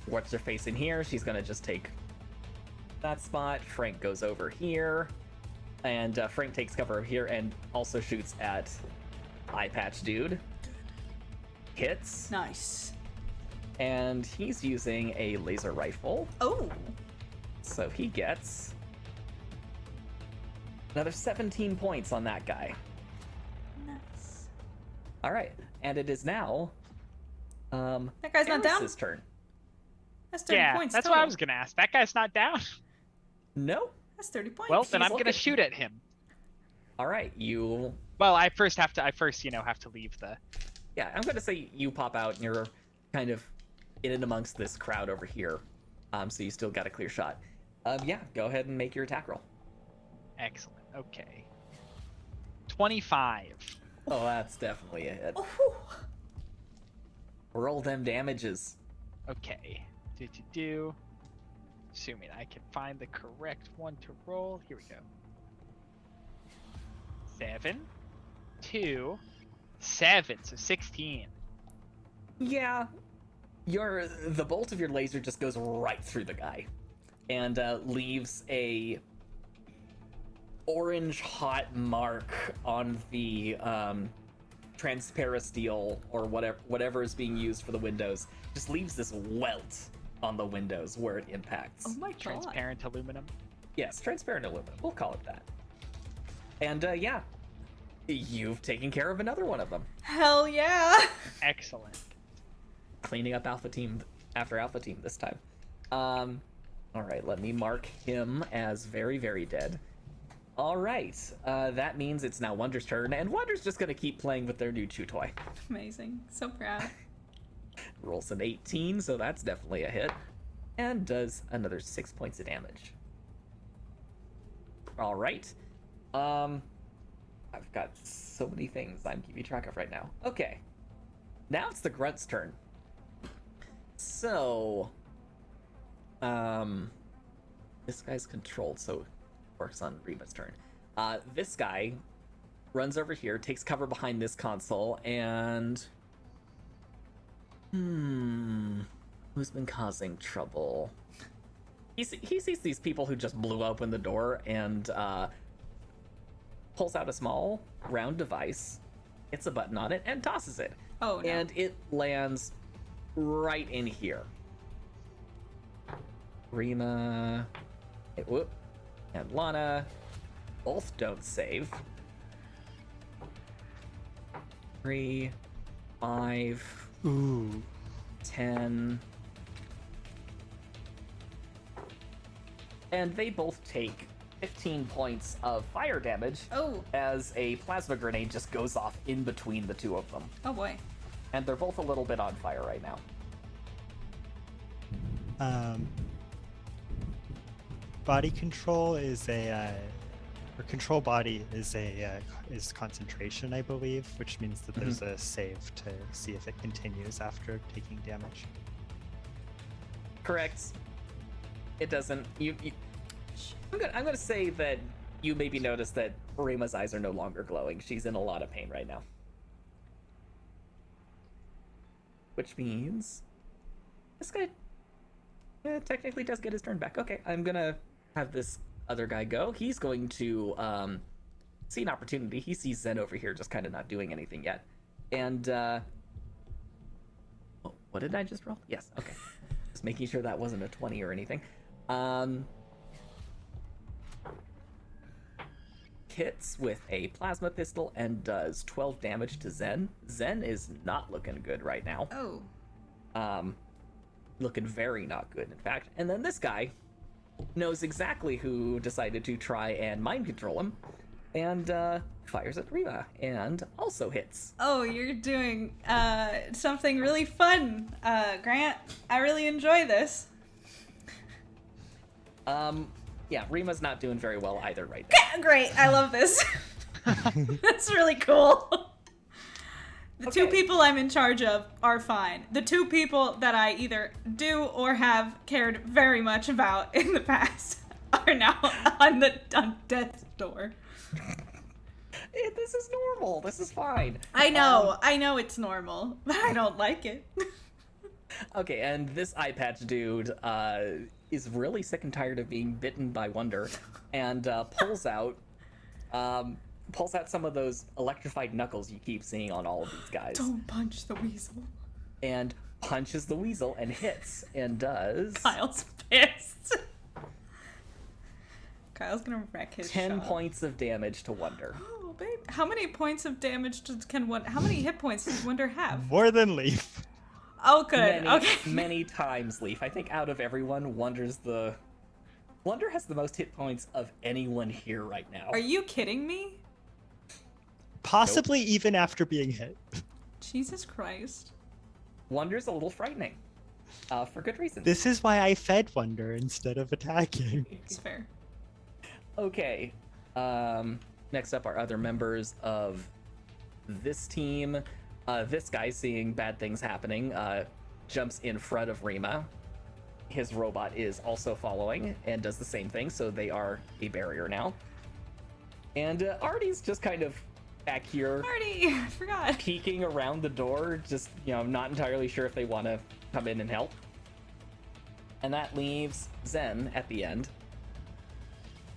what's her face in here. She's gonna just take that spot. Frank goes over here, and Frank takes cover here and also shoots at Eye Patch Dude. Hits. Nice. And he's using a laser rifle. Oh. So he gets another 17 points on that guy. Nice. All right, and it is now that guy's not down. Eris's turn. That's 30 points. That's total. what I was gonna ask. That guy's not down. Nope. That's 30 points. Well, then He's I'm gonna looking. shoot at him. All right, you. Well, I first have to leave the Yeah, I'm gonna say you pop out and you're kind of in and amongst this crowd over here. So you still got a clear shot. Yeah, go ahead and make your attack roll. Excellent. Okay. 25. Oh, that's definitely a hit. Roll them damages. Okay. Assuming I can find the correct one to roll. Here we go. 7, 2, 7. So 16. Yeah. The bolt of your laser just goes right through the guy. And leaves a orange hot mark on the transparasteel or whatever is being used for the windows. Just leaves this welt on the windows where it impacts. Oh my god. Transparent aluminum. Yes, transparent aluminum. We'll call it that. And yeah, you've taken care of another one of them. Hell yeah. Excellent. Cleaning up Alpha Team after Alpha Team this time. All right, let me mark him as very, very dead. All right, that means it's now Wonder's turn, and Wonder's just gonna keep playing with their new chew toy. Amazing. So proud. Rolls an 18, so that's definitely a hit, and does another 6 points of damage. All right, I've got so many things I'm keeping track of right now. Okay, now it's the Grunt's turn. So, this guy's controlled, so it works on Reba's turn. This guy runs over here, takes cover behind this console, and who's been causing trouble? He sees these people who just blew open the door and pulls out a small round device, hits a button on it, and tosses it. Oh no. And it lands right in here. Rima, and Lana both don't save. 3, 5, Ooh. 10. And they both take 15 points of fire damage as a plasma grenade just goes off in between the two of them. Oh boy. And they're both a little bit on fire right now. Body control is or control body is is concentration, I believe, which means that there's a save to see if it continues after taking damage. Correct. It doesn't. I'm gonna say that you maybe notice that Rima's eyes are no longer glowing. She's in a lot of pain right now. Which means this guy technically does get his turn back. Okay, I'm gonna have this other guy go. He's going to see an opportunity. He sees Zen over here just kind of not doing anything yet. And what did I just roll? Yes, okay. Just making sure that wasn't a 20 or anything. Hits with a plasma pistol and does 12 damage to Zen. Zen is not looking good right now. Oh. Looking very not good, in fact. And then this guy knows exactly who decided to try and mind control him, and fires at Rima, and also hits. Oh, you're doing something really fun, Grant. I really enjoy this. Yeah, Rima's not doing very well either right now. Great, I love this. That's really cool. The two people I'm in charge of are fine. The two people that I either do or have cared very much about in the past are now on death's door. This is normal. This is fine. I know it's normal, but I don't like it. Okay, and this eye patch dude is really sick and tired of being bitten by Wonder, and pulls out some of those electrified knuckles you keep seeing on all of these guys. Don't punch the weasel. And punches the weasel and hits and does... Kyle's pissed. Kyle's gonna wreck his 10 shop. points of damage to Wonder. Oh, babe. How many points of damage how many hit points does Wonder have? More than Leaf. Oh, good. Okay. Many times, Leaf. I think out of everyone, Wonder has the most hit points of anyone here right now. Are you kidding me? Possibly even after being hit. Jesus Christ. Wonder's a little frightening. For good reason. This is why I fed Wonder instead of attacking. It's fair. Okay. Next up are other members of this team. This guy, seeing bad things happening, jumps in front of Rima. His robot is also following and does the same thing, so they are a barrier now. And Artie's just kind of back here, Artie! I forgot. peeking around the door, just, not entirely sure if they want to come in and help. And that leaves Zen at the end.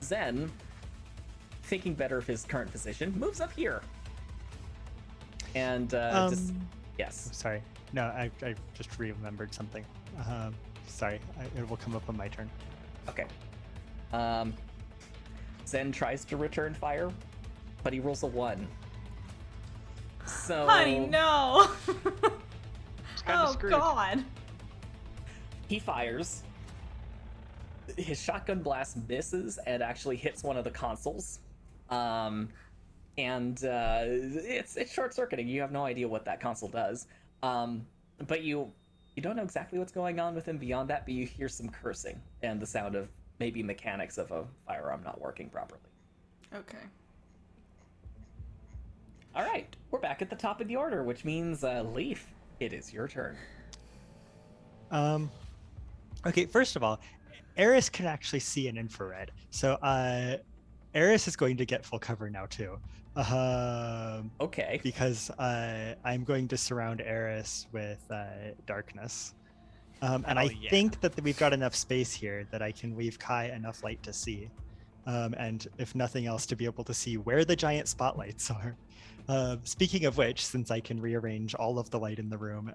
Zen, thinking better of his current position, moves up here. And yes. Sorry. No, I just remembered something. Sorry, it will come up on my turn. Okay. Zen tries to return fire, but he rolls a 1. So... Honey, no! kinda Oh, screwed. God. He fires. His shotgun blast misses and actually hits one of the consoles. It's short-circuiting. You have no idea what that console does. But you don't know exactly what's going on with him beyond that, but you hear some cursing and the sound of maybe mechanics of a firearm not working properly. Okay. All right, we're back at the top of the order, which means, Leaf, it is your turn. Okay, first of all, Eris can actually see in infrared. So Eris is going to get full cover now too. Okay. Because I'm going to surround Eris with darkness. And I think that we've got enough space here that I can leave Kai enough light to see. And if nothing else, to be able to see where the giant spotlights are. Speaking of which, since I can rearrange all of the light in the room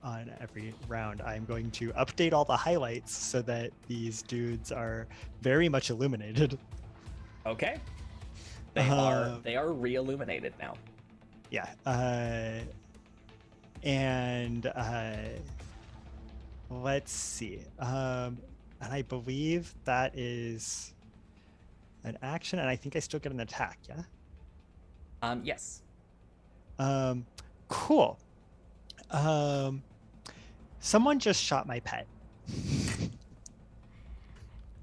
on every round, I'm going to update all the highlights so that these dudes are very much illuminated. Okay. They are re-illuminated now. Yeah. Let's see. And I believe that is an action, and I think I still get an attack, yeah? Yes. Cool. Someone just shot my pet.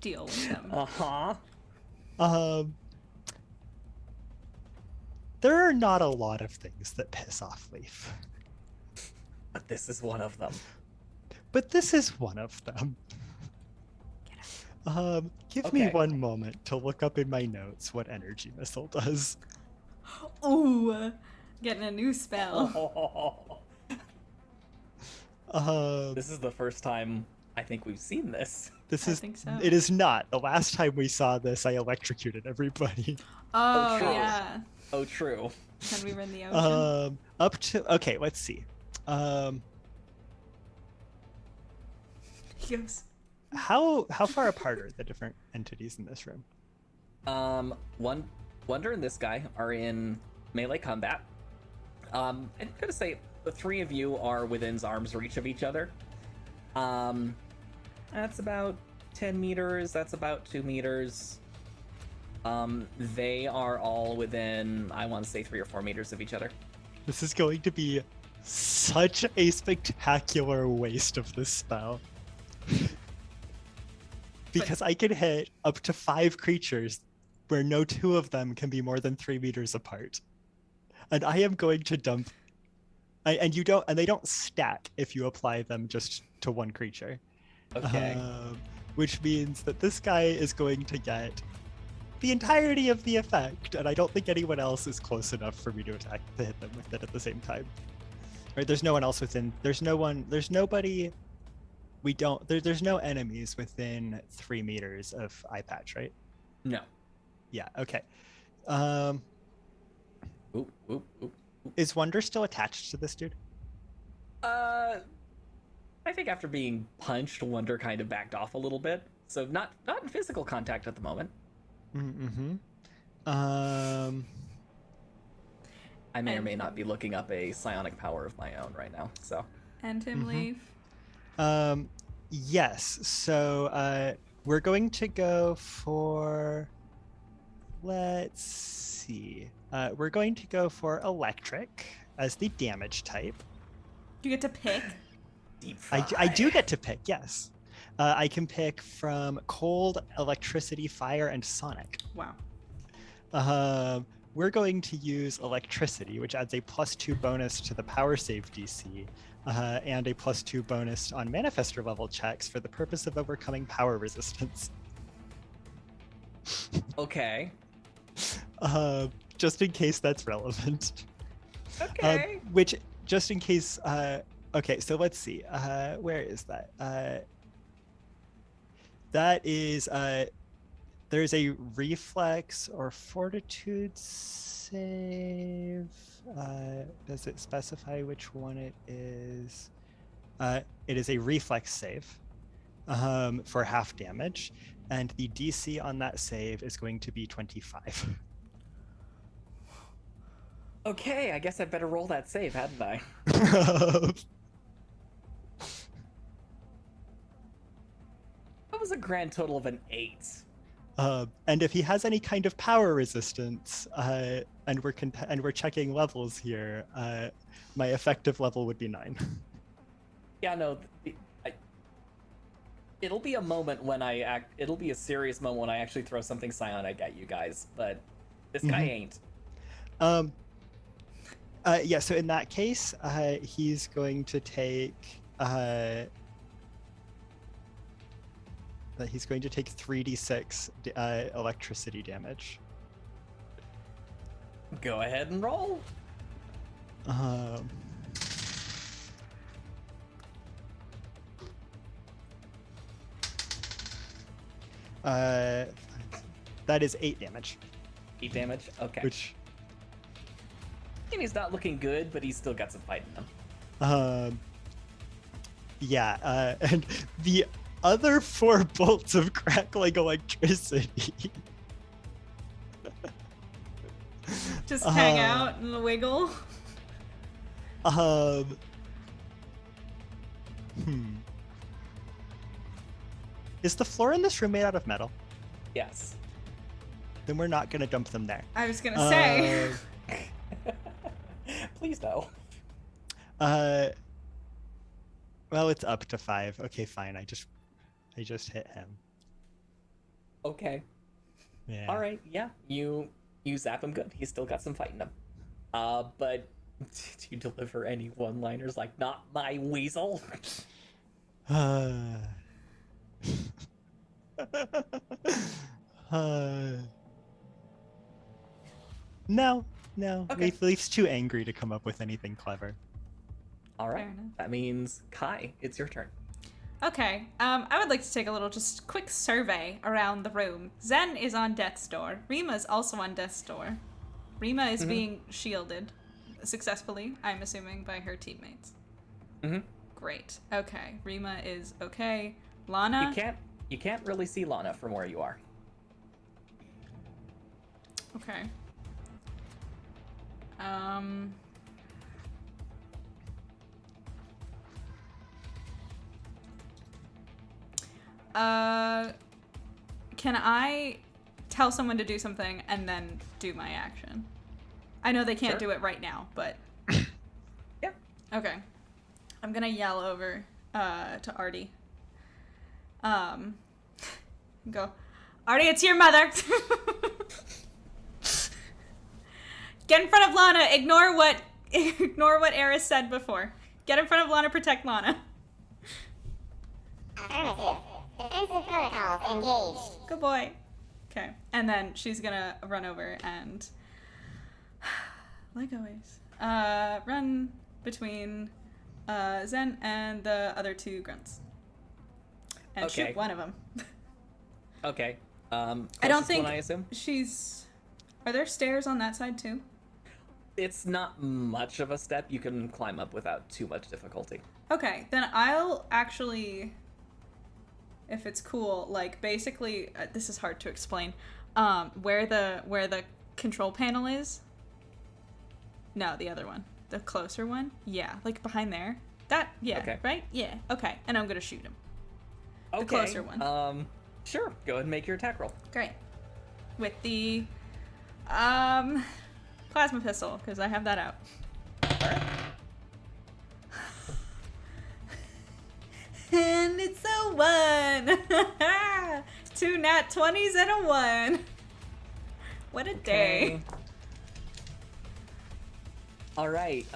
Deal with them. Uh-huh. There are not a lot of things that piss off Leaf. But this is one of them. Give me one moment to look up in my notes what energy missile does. Ooh, getting a new spell. This is the first time I think we've seen this. I think so. It is not. The last time we saw this, I electrocuted everybody. Oh, true. yeah. Oh, true. When we were in the ocean. Okay, let's see. He goes, How far apart are the different entities in this room? Wonder and this guy are in melee combat. I'm gonna say the three of you are within arm's reach of each other. That's about 10 meters. That's about 2 meters. They are all within, I want to say, 3 or 4 meters of each other. This is going to be such a spectacular waste of this spell. Because I can hit up to 5 creatures where no 2 of them can be more than 3 meters apart. And I am going to dump... And they don't stack if you apply them just to one creature. Okay. Which means that this guy is going to get the entirety of the effect, and I don't think anyone else is close enough for me to hit them with it at the same time. Right? There's no one else within. There's nobody. There's no enemies within 3 meters of eye patch, right? No. Yeah. Okay. Oop. Is Wonder still attached to this dude? I think after being punched, Wonder kind of backed off a little bit. So not in physical contact at the moment. Mm-hmm. I may or may not be looking up a psionic power of my own right now. So. and him leave. Yes. So we're going to go for let's see. We're going to go for electric as the damage type. Do you get to pick? Deep I do get to pick, yes. I can pick from cold, electricity, fire, and sonic. Wow. We're going to use electricity, which adds a +2 bonus to the power save DC, and a +2 bonus on manifestor level checks for the purpose of overcoming power resistance. Okay. Just in case that's relevant. Okay. Which, just in case, okay, so let's see. Where is that? That is, there's a reflex or fortitude save. Does it specify which one it is? It is a reflex save for half damage, and the DC on that save is going to be 25. Okay, I guess I better roll that save, hadn't I? That was a grand total of an 8. And if he has any kind of power resistance, and we're checking levels here, my effective level would be 9. Yeah, no. It'll be a moment when it'll be a serious moment when I actually throw something psionic at you guys, but this guy ain't. Yeah, so in that case, he's going to take 3d6 electricity damage. Go ahead and roll. That is 8 damage. 8 damage? Okay. Which, And he's not looking good, but he's still got some fight in him. yeah, and the other 4 bolts of crackling electricity Just hang out and wiggle. Is the floor in this room made out of metal? Yes. Then we're not gonna dump them there. I was gonna say. Please no. Well, it's up to 5. Okay, fine. I just hit him. Okay. Yeah. All right. Yeah. You zap him good. He's still got some fight in him. But did you deliver any one-liners like "not my weasel"? No. Okay. Leaf's too angry to come up with anything clever. All right. Fair enough. That means Kai, it's your turn. Okay, I would like to take a little just quick survey around the room. Zen is on death's door. Rima's also on death's door. Rima is being shielded successfully, I'm assuming, by her teammates. Mm-hmm. Great. Okay, Rima is okay. Lana? You can't really see Lana from where you are. Okay. Can I tell someone to do something and then do my action? I know they can't Sure. do it right now, but... Yeah. Okay. I'm gonna yell over to Artie. Go, Artie, it's your mother! Get in front of Lana. Ignore what Eris said before. Get in front of Lana, protect Lana. Affirmative. Defensive protocols engaged. Good boy. Okay. And then she's gonna run over and, like always, run between Zen and the other 2 grunts. And Okay. shoot one of them. Okay. I don't Closest think one, I assume she's... Are there stairs on that side too? it's not much of a step. You can climb up without too much difficulty. Okay, then I'll actually, if it's cool, like basically, this is hard to explain. Where the control panel is. No, the other one, the closer one. Yeah, like behind there. That Okay. right? Yeah. Okay, and I'm gonna shoot him. Okay. The closer one. Sure. Go ahead and make your attack roll. Great. With the Plasma pistol, because I have that out. And it's a 1! 2 nat 20s and a 1. What a day. All right.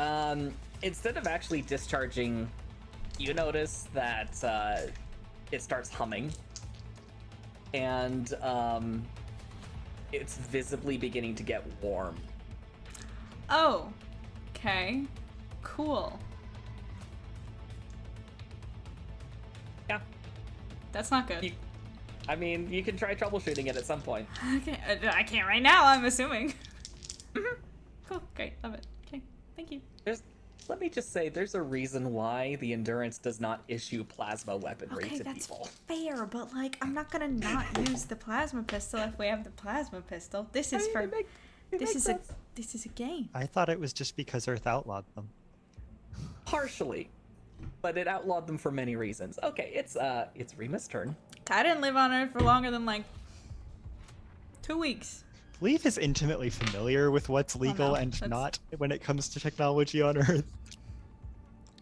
Instead of actually discharging, you notice that it starts humming, and it's visibly beginning to get warm. Oh, okay, cool. Yeah. That's not good. I mean, you can try troubleshooting it at some point. Okay, I can't right now, I'm assuming. Cool, great, love it. Okay, thank you. Let me just say, there's a reason why the Endurance does not issue plasma weaponry Okay, to that's people. fair, but like, I'm not gonna not use the plasma pistol if we have the plasma pistol. This is for. This is a game. I thought it was just because Earth outlawed them. Partially, but it outlawed them for many reasons. Okay, it's Rima's turn. I didn't live on Earth for longer than like 2 weeks. Leaf is intimately familiar with what's legal and not when it comes to technology on Earth.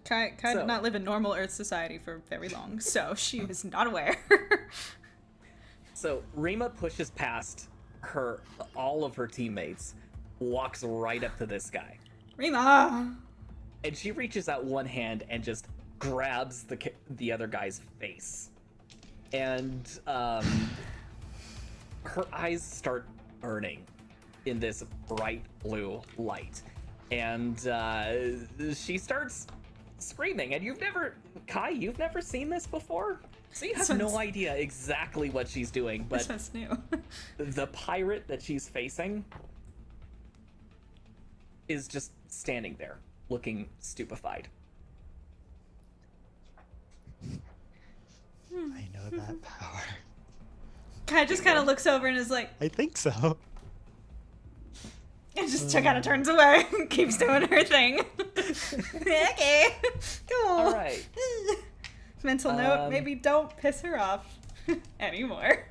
Kai did not live in normal Earth society for very long, so she was not aware. So Rima pushes past all of her teammates, walks right up to this guy. Rima! And she reaches out one hand and just grabs the other guy's face. And her eyes start burning in this bright blue light. And she starts screaming. And you've never seen this before? So you have no idea exactly what she's doing, but that's new. The pirate that she's facing is just standing there, looking stupefied. I know that power. Kai just kind of looks over and is like, I think so. and just kind of turns away and keeps doing her thing. Okay, cool. All right. Mental note, maybe don't piss her off anymore.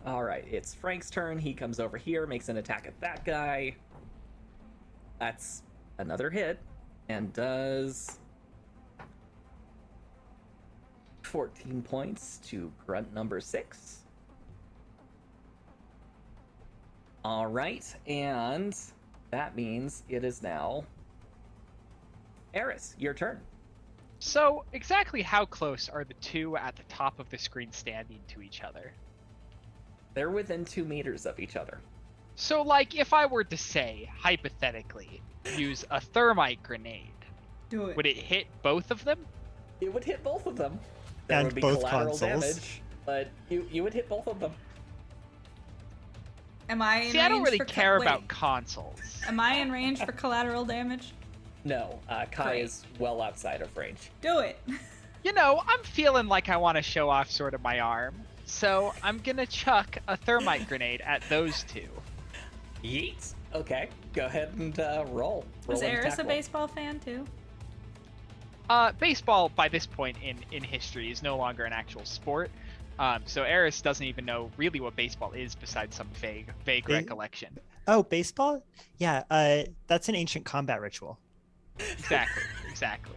All right, it's Frank's turn. He comes over here, makes an attack at that guy. That's another hit, and does 14 points to grunt number 6. All right, and that means it is now Eris, your turn. So, exactly how close are the two at the top of the screen standing to each other? They're within 2 meters of each other. So, like, if I were to say, hypothetically, use a thermite grenade, Do it. would it hit both of them? It would hit both of them. There And would be both collateral consoles. damage, but you would hit both of them. Am I in See, I don't range really for care wait, about consoles. Am I in range for collateral damage? No, Kai Great. is well outside of range. Do it. You know, I'm feeling like I want to show off sort of my arm, so I'm gonna chuck a thermite grenade at those two. Yeet. Okay, go ahead and roll. Was an Eris attack a roll. baseball fan too? Baseball, by this point in history, is no longer an actual sport. So Eris doesn't even know really what baseball is besides some vague recollection. Oh, baseball? Yeah, that's an ancient combat ritual. Exactly.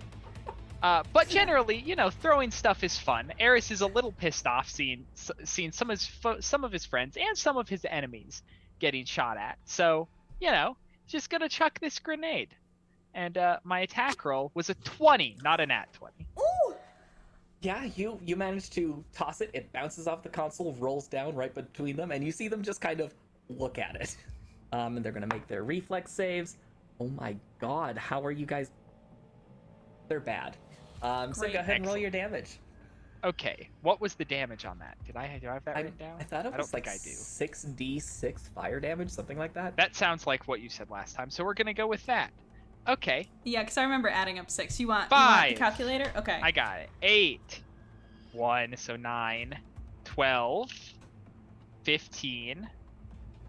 But generally, you know, throwing stuff is fun. Eris is a little pissed off seeing some of his friends and some of his enemies getting shot at. So, you know, just gonna chuck this grenade. And my attack roll was a 20, not a nat 20. Ooh! Yeah, you manage to toss it. It bounces off the console, rolls down right between them, and you see them just kind of look at it. And they're gonna make their reflex saves. Oh my god, how are you guys? They're bad. So Great. go ahead and roll your damage. Okay, what was the damage on that? Do I have that written down? I thought it was don't like think I do. 6d6 fire damage, something like that. That sounds like what you said last time, so we're gonna go with that. Okay, Yeah, because I remember adding up 6. You want 5. the calculator? Okay. I got it. 8. 1, so 9. 12. 15.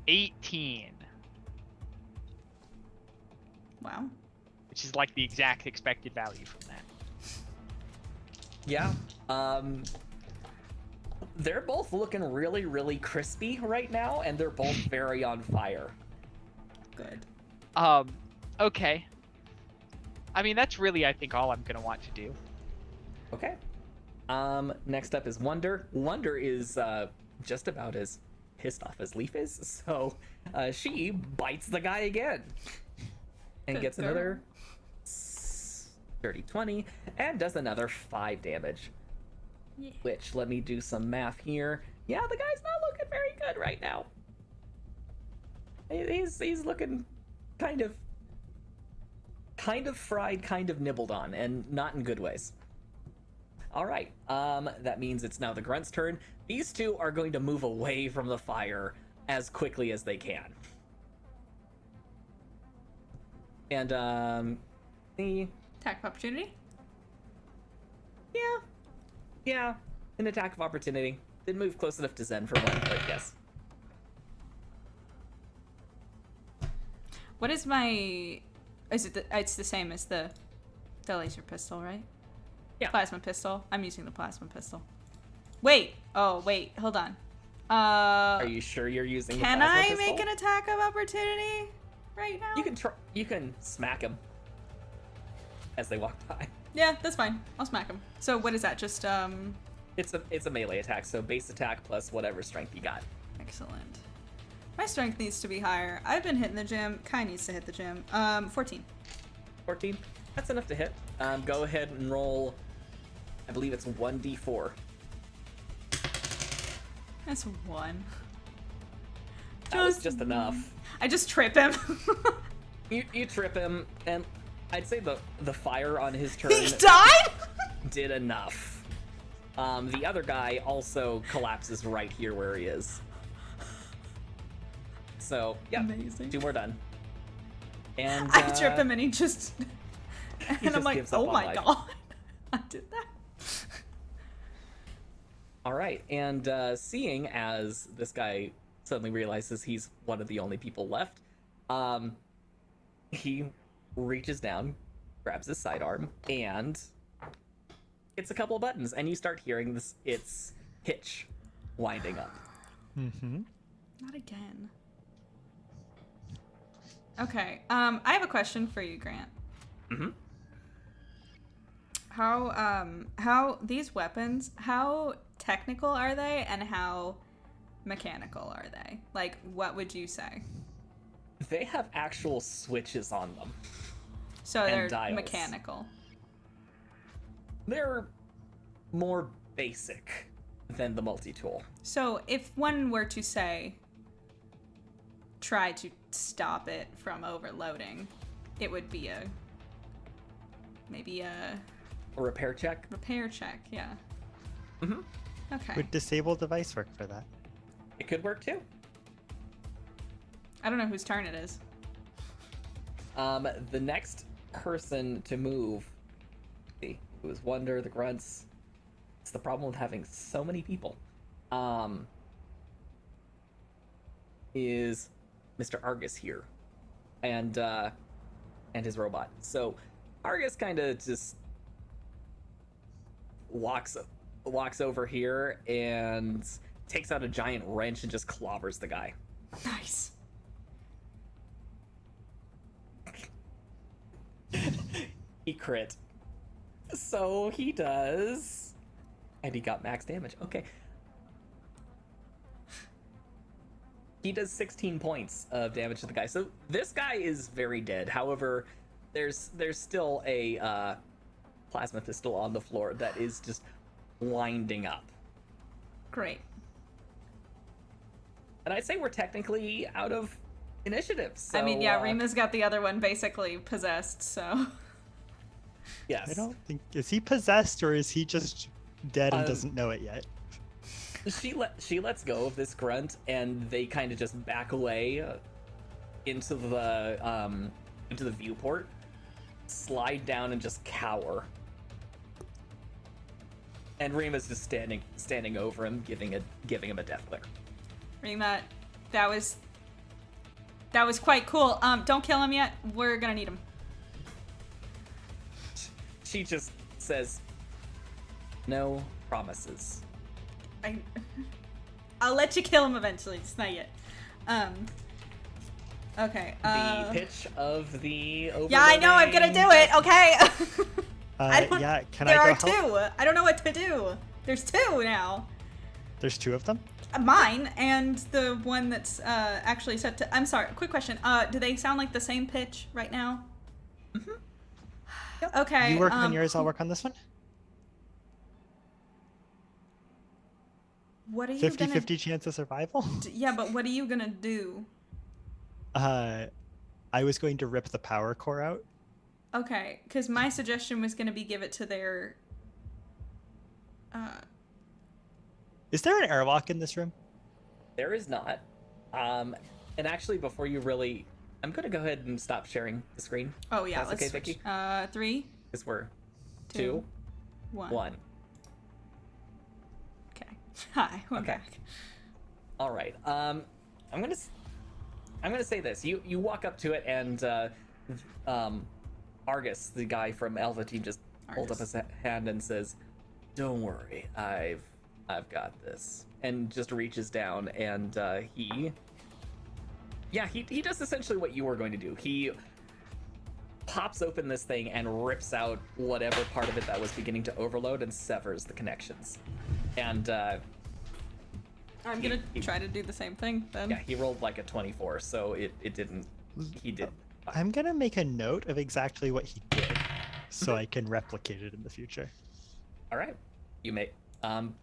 18. Wow. Which is like the exact expected value from that. Yeah. They're both looking really, really crispy right now, and they're both very on fire. Good. Okay. I mean, that's really, I think, all I'm gonna want to do. Okay. Next up is Wonder. Wonder is just about as pissed off as Leaf is, so she bites the guy again and Good gets girl. another dirty 20 and does another 5 damage. Yeah. Which, let me do some math here. Yeah, the guy's not looking very good right now. He's looking kind of fried, kind of nibbled on, and not in good ways. All right, that means it's now the Grunt's turn. These two are going to move away from the fire as quickly as they can. And, the... Attack of opportunity? Yeah, an attack of opportunity. Didn't move close enough to Zen for one, but yes. What is my... Is it it's the same as the laser pistol, right? Yeah. Plasma pistol. I'm using the plasma pistol. Wait. Oh, wait. Hold on. Are you sure you're using the Can plasma I pistol? make an attack of opportunity right now? You can smack him as they walk by. Yeah, that's fine. I'll smack him. So what is that? Just It's a melee attack, so base attack plus whatever strength you got. Excellent. My strength needs to be higher. I've been hitting the gym. Kai needs to hit the gym. 14. 14. That's enough to hit. Go ahead and roll. I believe it's 1d4. That's 1. That was just enough. I just trip him. You trip him, and I'd say the fire on his turn He died? did enough. The other guy also collapses right here where he is. So, yeah, Amazing. 2 more done. And I trip him and he just... And I'm just like, gives up oh on my life. god. I did that. All right, and seeing as this guy suddenly realizes he's one of the only people left, he reaches down, grabs his sidearm, and hits a couple of buttons, and you start hearing its hitch winding up. Mm-hmm. Not again. Okay, I have a question for you, Grant. Mm-hmm. How these weapons, how technical are they and how mechanical are they? Like, what would you say? They have actual switches on them. So And they're dials. mechanical. They're more basic than the multi-tool. So if one were to say, try to stop it from overloading, it would be maybe a A repair check? repair check, yeah. Mm-hmm. Okay. Would disable device work for that? It could work too. I don't know whose turn it is. The next person to move, it was Wonder, the Grunts. It's the problem with having so many people. Is Mr. Argus here, and his robot. So Argus kind of just walks over here and takes out a giant wrench and just clobbers the guy. Nice. He crit. So he does. And he got max damage. Okay. He does 16 points of damage to the guy. So this guy is very dead. However, there's still a plasma pistol on the floor that is just winding up. Great. And I'd say we're technically out of initiative. So, I mean, yeah, Rima's got the other one basically possessed, so... Yes. I don't think... Is he possessed or is he just dead and doesn't know it yet? She lets go of this grunt, and they kind of just back away into the viewport, slide down, and just cower. And Rima's just standing over him, giving him a death glare. Rima, that was quite cool. Don't kill him yet. We're gonna need him. She just says, "No promises." I'll let you kill him eventually, just not yet. Okay. The pitch of the Yeah, I know, I'm gonna do it, okay? Yeah, can there I are go help? two. I don't know what to do. There's two now. There's two of them? Mine and the one that's actually set to. I'm sorry. Quick question. Do they sound like the same pitch right now? Mm-hmm. Yep. Okay. You work on yours, I'll work on this one. What are you 50-50 chance of survival? Yeah, but what are you gonna do? I was going to rip the power core out. Okay, because my suggestion was gonna be give it to their. Is there an airlock in this room? There is not. And actually, before you really, I'm gonna go ahead and stop sharing the screen. Oh yeah, That's let's okay, switch. Vicky? 3, Because we're 2, 2, 1. 1. Okay. Hi, we're Okay. back. All right. I'm gonna say this. You walk up to it, and Argus, the guy from Alpha Team, just holds up Argus. his hand and says, "Don't worry, I've got this," and just reaches down and he does essentially what you were going to do. He pops open this thing and rips out whatever part of it that was beginning to overload and severs the connections. And I'm gonna try to do the same thing then. yeah, he rolled like a 24, so it didn't. He did. I'm gonna make a note of exactly what he did, so I can replicate it in the future. All right, you may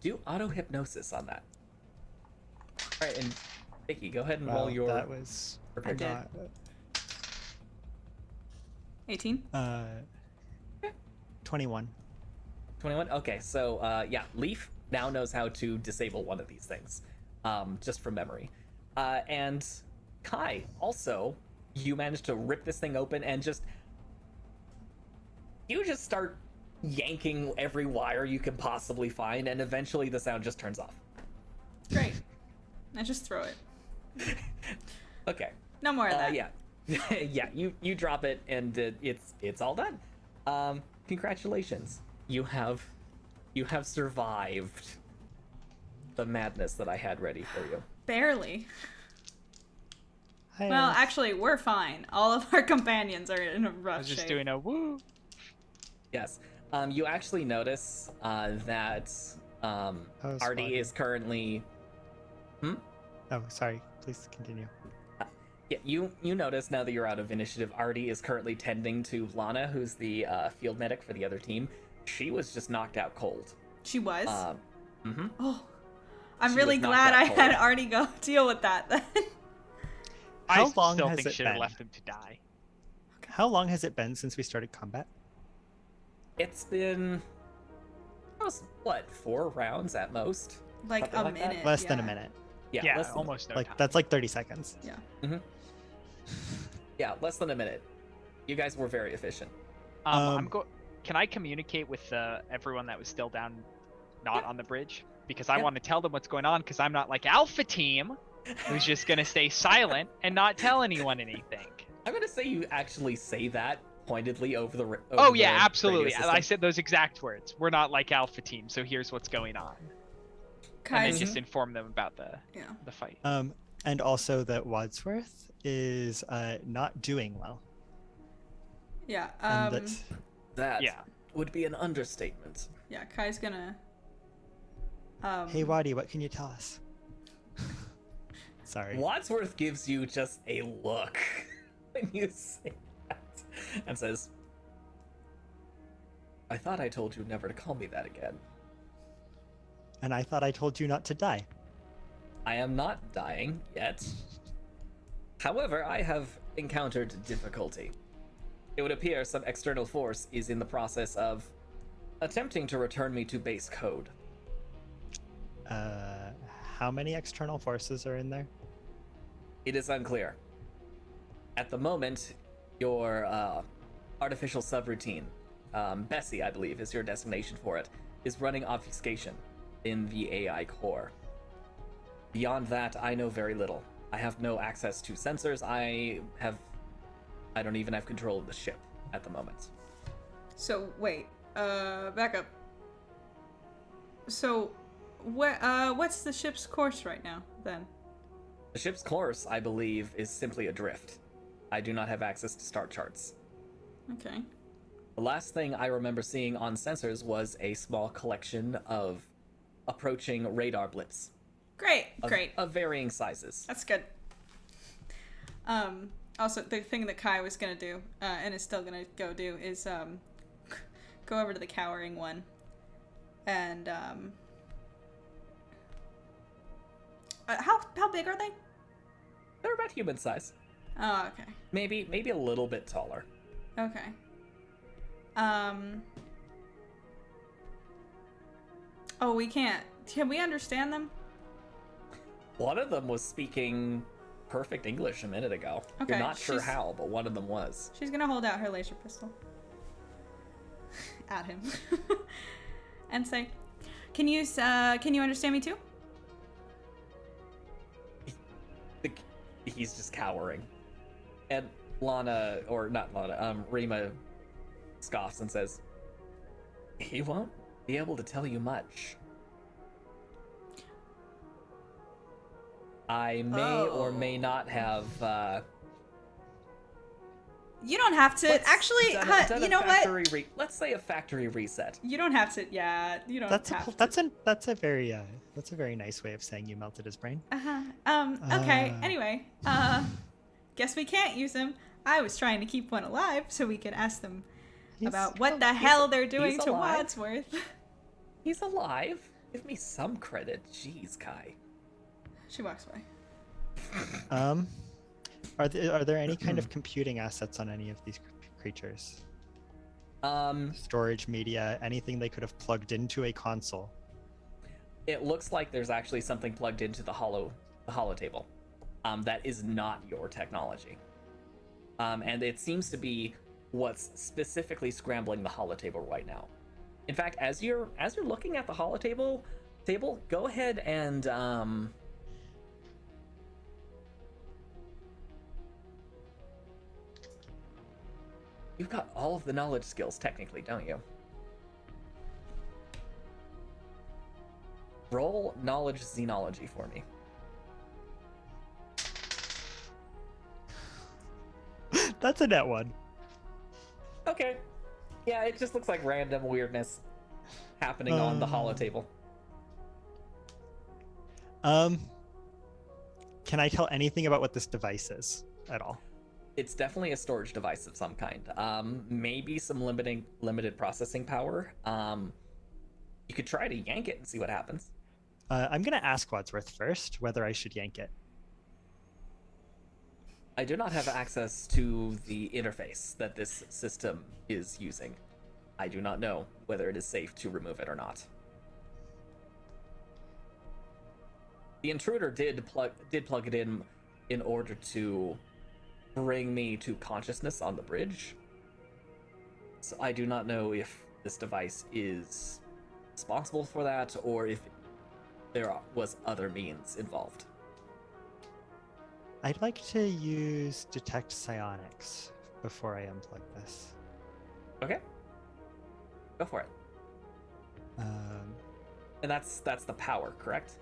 do auto hypnosis on that. All right, and Vicky, go ahead and roll your. That was prepared. not, 18. 21. 21. Okay, so yeah, Leaf now knows how to disable one of these things, just from memory. And Kai, also, you managed to rip this thing open and you just start yanking every wire you can possibly find, and eventually the sound just turns off. Great. I just throw it. Okay. No more of that. Yeah. Yeah, you drop it and it's all done. Congratulations. You have survived the madness that I had ready for you. Barely. Hi, Well, Alice. actually, we're fine. All of our companions are in a rough I was just shape. doing a woo. Yes. You actually notice that was Artie fine. is currently. Oh, sorry. Please continue. Yeah, you notice now that you're out of initiative, Artie is currently tending to Lana, who's the field medic for the other team. She was just knocked out cold. She was? Mm-hmm. Oh. I'm She really was knocked glad out I had cold. Artie go deal with that then. How I long still has think it should have been? left him to die. How long has it been since we started combat? It's been what, 4 rounds at most? Like Something a like that? minute. Less than a yeah. minute. Yeah, less than, almost no Like time. that's like 30 seconds. Yeah. yeah, less than a minute. You guys were very efficient. Can I communicate with everyone that was still down, not on the bridge? Because I want to tell them what's going on. Because I'm not like Alpha Team, who's just gonna stay silent and not tell anyone anything. I'm gonna say you actually say that pointedly over the. Oh over yeah, the absolutely. radio I system. said those exact words. We're not like Alpha Team, so here's what's going on. And Kai's, then just inform them about the yeah. fight. And also that Wadsworth is not doing well. Yeah. And that That Yeah. would be an understatement. Yeah, Kai's gonna Hey Waddy, what can you tell us? Sorry. Wadsworth gives you just a look when you say that and says, "I thought I told you never to call me that again. And I thought I told you not to die. I am not dying yet. However, I have encountered difficulty. It would appear some external force is in the process of attempting to return me to base code. How many external forces are in there? It is unclear. At the moment, your artificial subroutine, Bessie, I believe, is your designation for it, is running obfuscation in the AI core. Beyond that, I know very little. I have no access to sensors. I don't even have control of the ship at the moment. So wait, back up. So What's the ship's course right now, then? The ship's course, I believe, is simply adrift. I do not have access to star charts. Okay. The last thing I remember seeing on sensors was a small collection of approaching radar blips. Great. Of varying sizes. That's good. Also, the thing that Kai was gonna do, and is still gonna go do, is go over to the cowering one, and how big are they? They're about human size. Oh, okay. Maybe a little bit taller. Okay. Oh, we can't. Can we understand them? One of them was speaking perfect English a minute ago. Okay, You're not sure how, but one of them was. She's gonna hold out her laser pistol at him and say, "Can you understand me too?" He's just cowering, and Rima scoffs and says, "He won't be able to tell you much. I may or may not have You don't have to. Actually, you know what? Let's say a factory reset. You don't have to. Yeah, you don't have to. That's a very nice way of saying you melted his brain. Okay. Anyway, guess we can't use him. I was trying to keep one alive so we could ask them about what the hell they're doing to Wadsworth. He's alive. Give me some credit. Jeez, Kai. She walks away. Are there any kind of computing assets on any of these creatures? Storage media, anything they could have plugged into a console? It looks like there's actually something plugged into the holotable. That is not your technology. And it seems to be what's specifically scrambling the holotable right now. In fact, as you're looking at the holotable, go ahead and you've got all of the knowledge skills technically, don't you? Roll knowledge xenology for me. That's a net one. Okay. Yeah, it just looks like random weirdness happening on the holotable. Can I tell anything about what this device is at all? It's definitely a storage device of some kind. Maybe some limited processing power. You could try to yank it and see what happens. I'm gonna ask Wadsworth first whether I should yank it. I do not have access to the interface that this system is using. I do not know whether it is safe to remove it or not. The intruder did plug it in order to bring me to consciousness on the bridge. So I do not know if this device is responsible for that or if there was other means involved. I'd like to use detect psionics before I unplug this. Okay. Go for it. And that's the power, correct?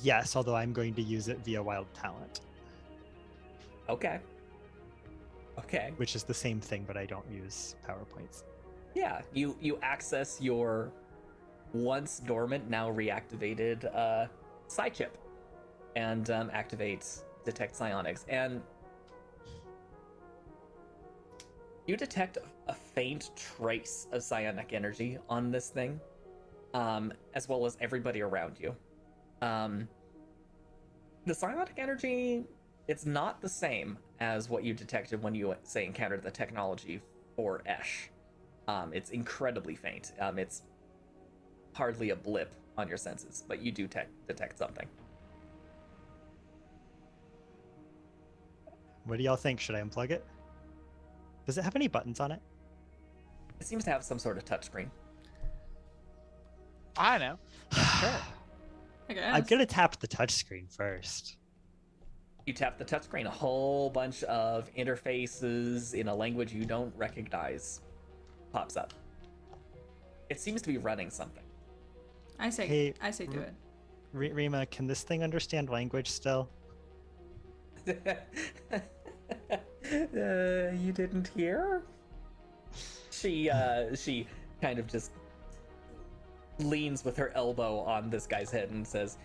Yes, although I'm going to use it via wild talent. Okay. Which is the same thing, but I don't use PowerPoints. Yeah, you access your once dormant, now reactivated psi chip and activate detect psionics, and you detect a faint trace of psionic energy on this thing, as well as everybody around you. The psionic energy, it's not the same as what you detected when you, say, encountered the technology for Esh. It's incredibly faint. It's hardly a blip on your senses, but you do detect something. What do y'all think? Should I unplug it? Does it have any buttons on it? It seems to have some sort of touchscreen. I know. Sure. I guess. I'm gonna tap the touchscreen first. You tap the touchscreen, a whole bunch of interfaces in a language you don't recognize pops up. It seems to be running something. I say do it. Rima, can this thing understand language still? You didn't hear? She kind of just leans with her elbow on this guy's head and says,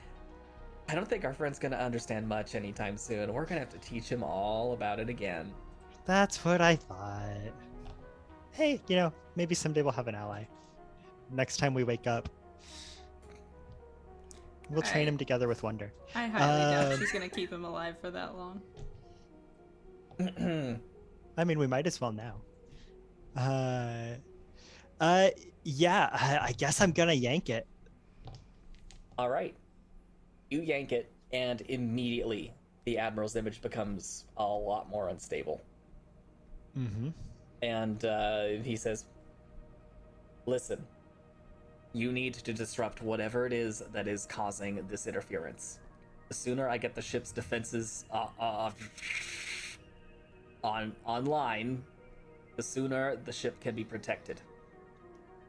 I don't think our friend's gonna understand much anytime soon. We're gonna have to teach him all about it again. That's what I thought. Hey, maybe someday we'll have an ally. Next time we wake up, we'll train him together with Wonder. I highly doubt she's gonna keep him alive for that long. I mean, we might as well now. Yeah, I guess I'm gonna yank it. All right. You yank it, and immediately the Admiral's image becomes a lot more unstable. Mm-hmm. And he says, listen, you need to disrupt whatever it is that is causing this interference. The sooner I get the ship's defenses online, the sooner the ship can be protected.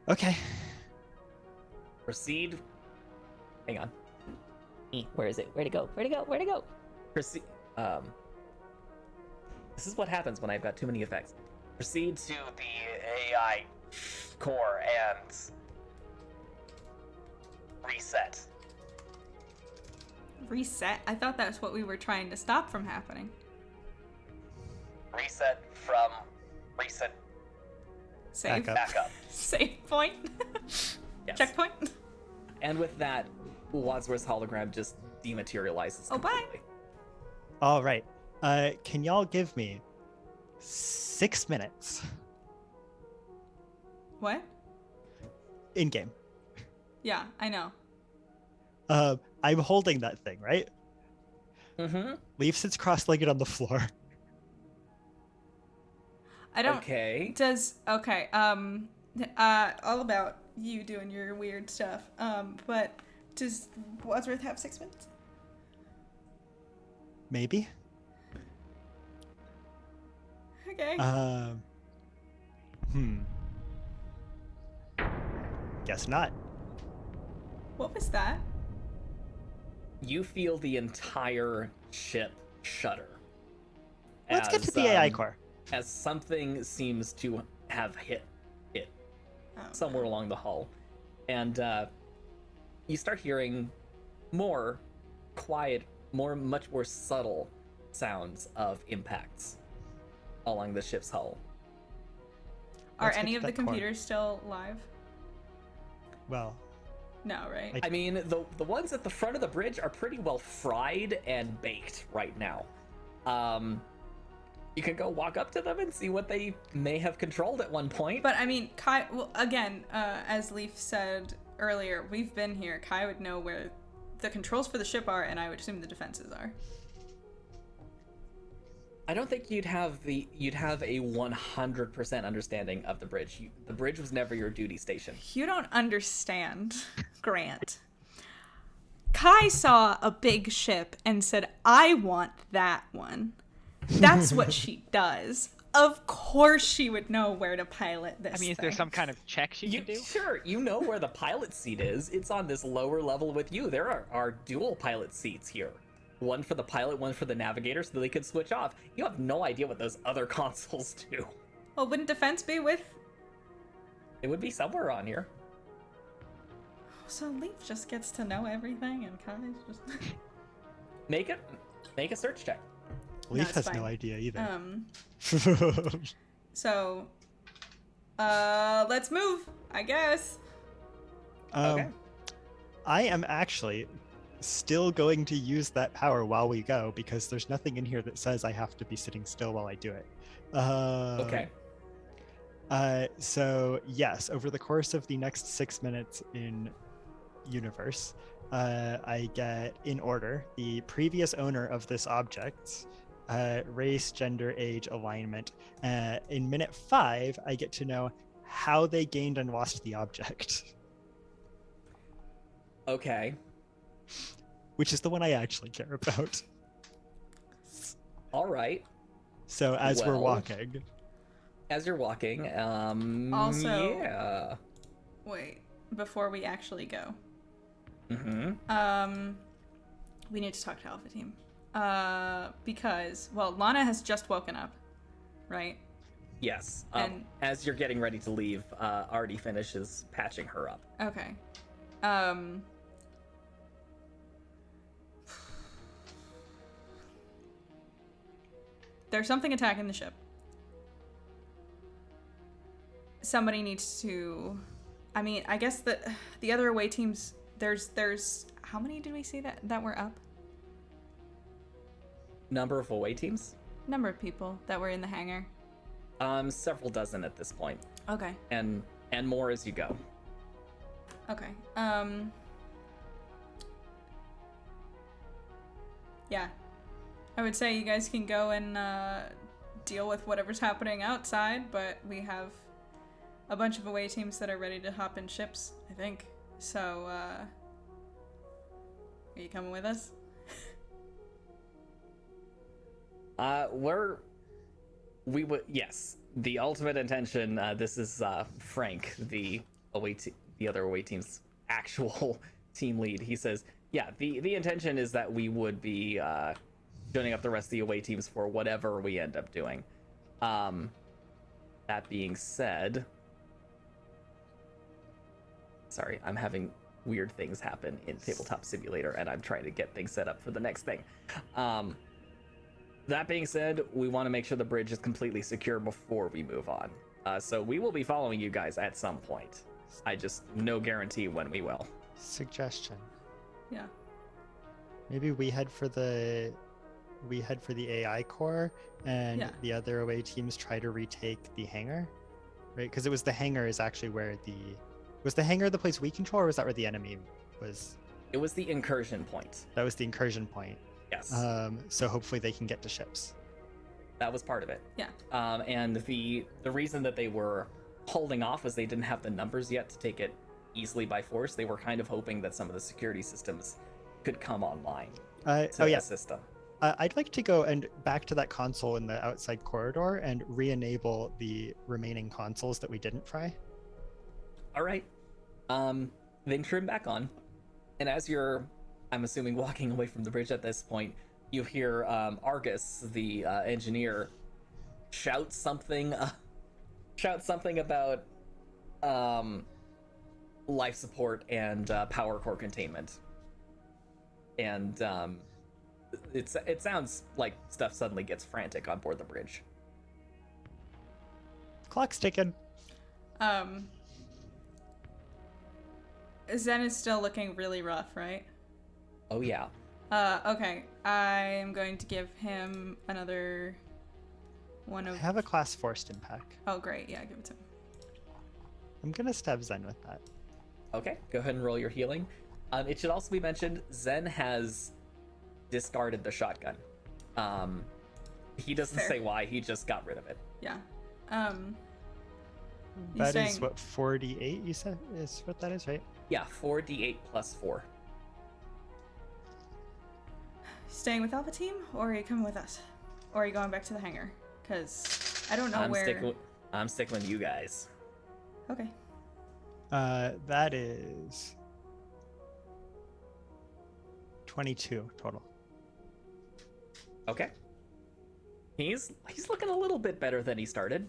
Okay. Proceed. Hang on. Where is it? Where'd it go? Where'd it go? Where'd it go? Proceed. This is what happens when I've got too many effects. Proceed To the AI core and reset. Reset? I thought that's what we were trying to stop from happening. Reset from reset Save. Back back up. Save point. Yes. Checkpoint. And with that, Wadsworth's hologram just dematerializes. Oh, bye. completely. All right. Can y'all give me 6 minutes What? in game? Yeah, I know. I'm holding that thing, right? Mm-hmm. Leaf sits cross-legged on the floor. I don't. Okay. All about you doing your weird stuff. But does Wadsworth have 6 minutes? Maybe. Okay. Guess not. What was that? You feel the entire ship shudder. Let's get to the AI core. As something seems to have hit it Oh, somewhere along the hull. And you start hearing more quiet, much more subtle sounds of impacts along the ship's hull. Are Let's get any to of the that core. computers still live? Well, No, right? I mean, the ones at the front of the bridge are pretty well fried and baked right now. You can go walk up to them and see what they may have controlled at one point. But I mean, Kai. Well, again, as Leaf said earlier, we've been here. Kai would know where the controls for the ship are, and I would assume the defenses are. I don't think you'd have a 100% understanding of the bridge. The bridge was never your duty station. You don't understand, Grant. Kai saw a big ship and said, I want that one. That's what she does. Of course she would know where to pilot this I mean, is there some kind of check she can do? Sure, you know where the pilot seat is. It's on this lower level with you. There are dual pilot seats here. One for the pilot, one for the navigator, so they could switch off. You have no idea what those other consoles do. Well, wouldn't defense be with? It would be somewhere on here. So Leaf just gets to know everything, and Kai's just. Make a search check. Leaf it's has fine. no idea either. So, let's move, I guess. Okay. I am actually still going to use that power while we go because there's nothing in here that says I have to be sitting still while I do it. Okay. So yes, over the course of the next 6 minutes in universe, I get in order the previous owner of this object, race, gender, age, alignment. In minute 5, I get to know how they gained and lost the object. Okay. Which is the one I actually care about. All right. So as we're Well, walking, As you're walking, Also- yeah. Wait, before we actually go. Mm-hmm. We need to talk to Alpha Team. Because, well, Lana has just woken up, right? Yes. And- As you're getting ready to leave, Artie finishes patching her up. Okay. There's something attacking the ship. Somebody needs to... I mean, I guess the other away teams... There's... How many did we see that were up? Number of away teams? Number of people that were in the hangar. Several dozen at this point. Okay. And more as you go. Okay. Yeah. I would say you guys can go and deal with whatever's happening outside, but we have a bunch of away teams that are ready to hop in ships, I think. So, are you coming with us? Yes. The ultimate intention, this is Frank, the other away team's actual team lead. He says, yeah, the intention is that we would be joining up the rest of the away teams for whatever we end up doing. That being said, sorry, I'm having weird things happen in Tabletop Simulator, and I'm trying to get things set up for the next thing. That being said, we want to make sure the bridge is completely secure before we move on. So we will be following you guys at some point. I just no guarantee when we will. Suggestion. Yeah. Maybe we head for the AI core, and Yeah. the other away teams try to retake the hangar, right? Because it was the hangar is actually where was the hangar the place we control, or was that where the enemy was? It was the incursion point. That was the incursion point. Yes. So hopefully they can get to ships. That was part of it. Yeah. And the reason that they were holding off was they didn't have the numbers yet to take it easily by force. They were kind of hoping that some of the security systems could come online to assist them. I'd like to go and back to that console in the outside corridor and re-enable the remaining consoles that we didn't fry. All right. Then trim back on. And as you're, I'm assuming, walking away from the bridge at this point, you hear Argus, the engineer, shout something about life support and power core containment. And it sounds like stuff suddenly gets frantic on board the bridge. Clock's ticking. Zen is still looking really rough, right? Oh yeah. Okay. I'm going to give him another one I of... have a class 4 stim pack. Oh, great. Yeah, give it to him. I'm gonna stab Zen with that. Okay, go ahead and roll your healing. It should also be mentioned, Zen has discarded the shotgun. He doesn't Fair. say why, he just got rid of it. Yeah. That is saying- what 48 you said is what that is, right? Yeah, 4d8 plus 4. Staying with Alpha Team, or are you coming with us? Or are you going back to the hangar? Because I don't know where... I'm sticking with you guys. Okay. That is 22 total. Okay. He's looking a little bit better than he started,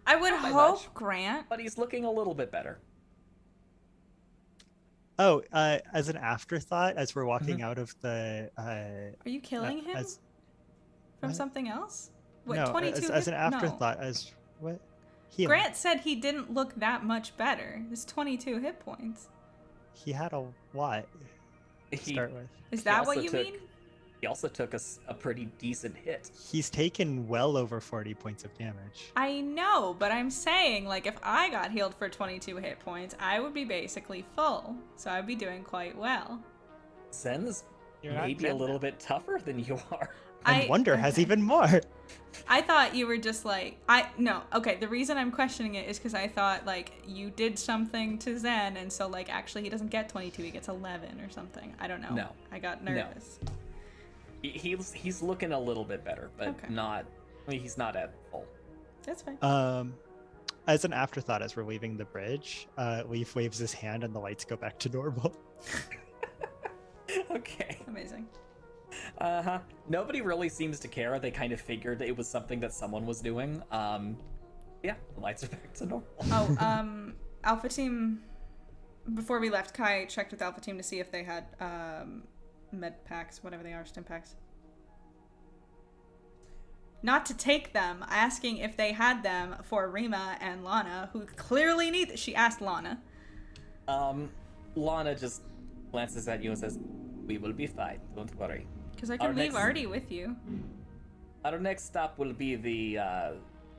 I would Not by hope, much. Grant. but he's looking a little bit better. Oh, as an afterthought, as we're walking out of the Are you killing him as from what? something else? What, no, 22 as an hit- no. afterthought, as what? Healing. Grant said he didn't look that much better. There's 22 hit points. He had a lot to He, start with. Is that what also you took- mean? he also took a pretty decent hit. He's taken well over 40 points of damage. I know, but I'm saying, like, if I got healed for 22 hit points, I would be basically full. So I'd be doing quite well. Zen's You're not maybe a Zen little now. bit tougher than you are. And Wonder has okay. even more. I thought you were just like, no, okay, the reason I'm questioning it is because I thought, like, you did something to Zen, and so, like, actually he doesn't get 22, he gets 11 or something. I don't know. No. I got No. nervous. He's looking a little bit better, but Okay. not. I mean, he's not at full. That's fine. As an afterthought, as we're leaving the bridge, Leaf waves his hand and the lights go back to normal. Okay. Amazing. Uh-huh. Nobody really seems to care. They kind of figured it was something that someone was doing. Yeah, the lights are back to normal. Oh, Alpha Team, before we left, Kai checked with Alpha Team to see if they had med packs, whatever they are, stim packs. Not to take them, asking if they had them for Rima and Lana, who clearly need. She asked Lana. Lana just glances at you and says, "We will be fine. Don't worry." Because I can leave Artie with you. Our next stop will be the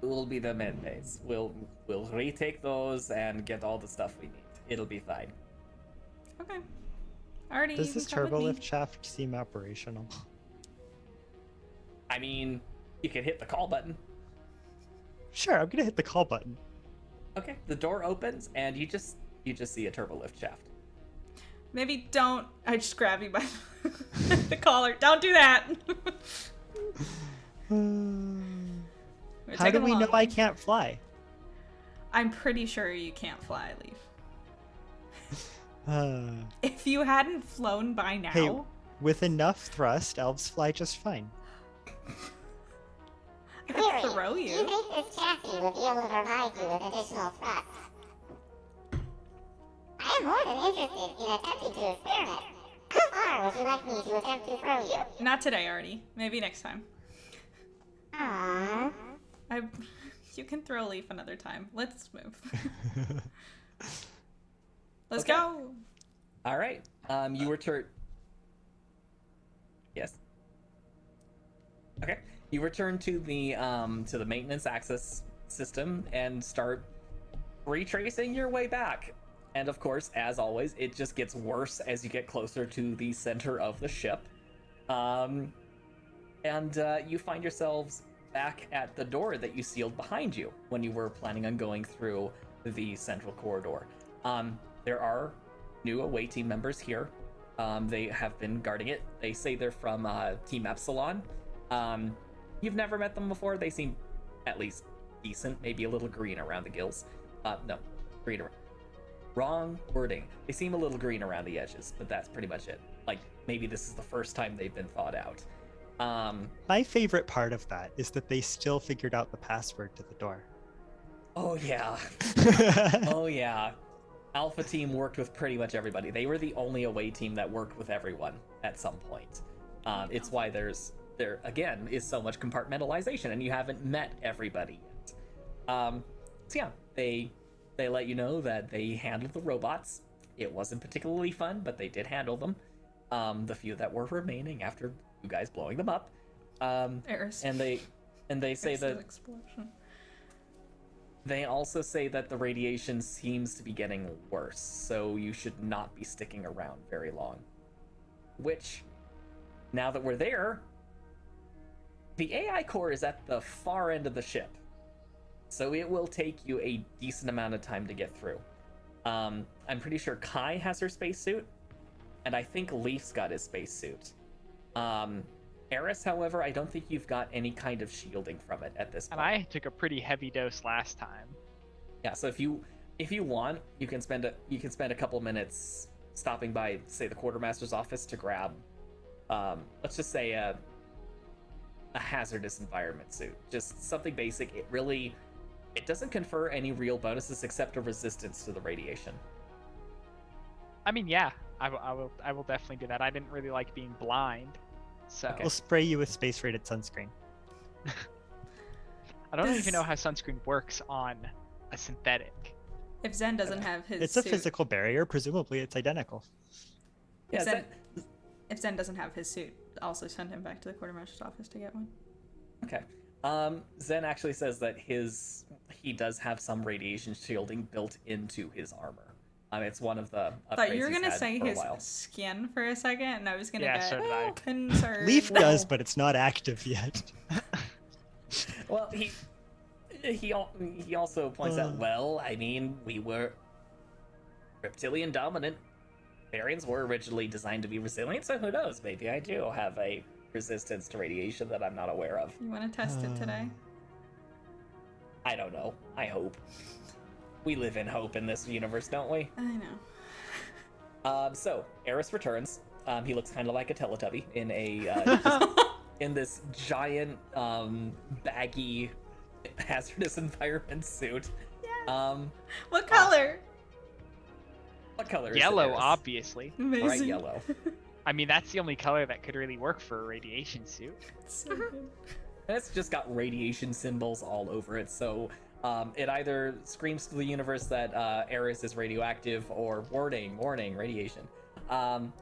med bays. We'll retake those and get all the stuff we need. It'll be fine. Okay. Artie, Does you this can come with turbo me. lift shaft seem operational? I mean, you can hit the call button. Sure, I'm gonna hit the call button. Okay, the door opens and you just see a turbo lift shaft. Maybe don't. I just grab you by the collar. Don't do that. We're How taking do a we long know I one. can't fly? I'm pretty sure you can't fly, Leaf. Uh, If you hadn't flown by now, hey, with enough thrust, elves fly just fine. I Query, could throw do you you. think this chassis would be able to provide you with additional thrust? I am more than interested in attempting to experiment. How far would you like me to attempt to throw you? Not today, Artie. Maybe next time. Aww. You can throw Leaf another time. Let's move. Let's Okay. go. All right. You return. Yes. Okay. You return to the maintenance access system and start retracing your way back. And of course, as always, it just gets worse as you get closer to the center of the ship. And you find yourselves back at the door that you sealed behind you when you were planning on going through the central corridor. There are new away team members here. They have been guarding it. They say they're from Team Epsilon. You've never met them before. They seem at least decent, maybe a little green around the gills. No, green around. Wrong wording. They seem a little green around the edges, but that's pretty much it. Like, maybe this is the first time they've been thought out. My favorite part of that is that they still figured out the password to the door. Oh yeah. Oh yeah. Alpha team worked with pretty much everybody. They were the only away team that worked with everyone at some point. It's why there again is so much compartmentalization, and you haven't met everybody yet. So yeah, they let you know that they handled the robots. It wasn't particularly fun, but they did handle them. The few that were remaining after you guys blowing them up. Eris. And they say Eris' that explosion. they also say that the radiation seems to be getting worse, so you should not be sticking around very long. Which, now that we're there, the AI core is at the far end of the ship, so it will take you a decent amount of time to get through. I'm pretty sure Kai has her spacesuit, and I think Leaf's got his spacesuit. Eris, however, I don't think you've got any kind of shielding from it at this point. And I took a pretty heavy dose last time. Yeah, so if you want, you can spend a couple minutes stopping by, say, the quartermaster's office to grab, let's just say a hazardous environment suit, just something basic. It doesn't confer any real bonuses except a resistance to the radiation. I mean, yeah, I will definitely do that. I didn't really like being blind, so Okay. We'll spray you with space-rated sunscreen. I don't even know how sunscreen works on a synthetic. If Zen doesn't have his It's suit, a physical barrier. Presumably, it's identical. Yeah, if Zen doesn't have his suit, also send him back to the quartermaster's office to get one. okay. Zen actually says that he does have some radiation shielding built into his armor. It's one of the I thought upgrades you were he's gonna had say for a his while. skin for a second, and I was gonna Yeah, get so did I. concerned. Leaf does, but it's not active yet. Well, he also points out, well, I mean, we were reptilian dominant. Variants were originally designed to be resilient, so who knows? Maybe I do have a resistance to radiation that I'm not aware of. You want to test it today? I don't know. I hope. We live in hope in this universe, don't we? I know. So, Eris returns. He looks kind of like a Teletubby in a in this giant baggy hazardous environment suit. What color? What color is Yellow, it? Eris? obviously. Amazing. Bright yellow. I mean, that's the only color that could really work for a radiation suit. So good. And it's just got radiation symbols all over it, so it either screams to the universe that Eris is radioactive or warning, radiation. And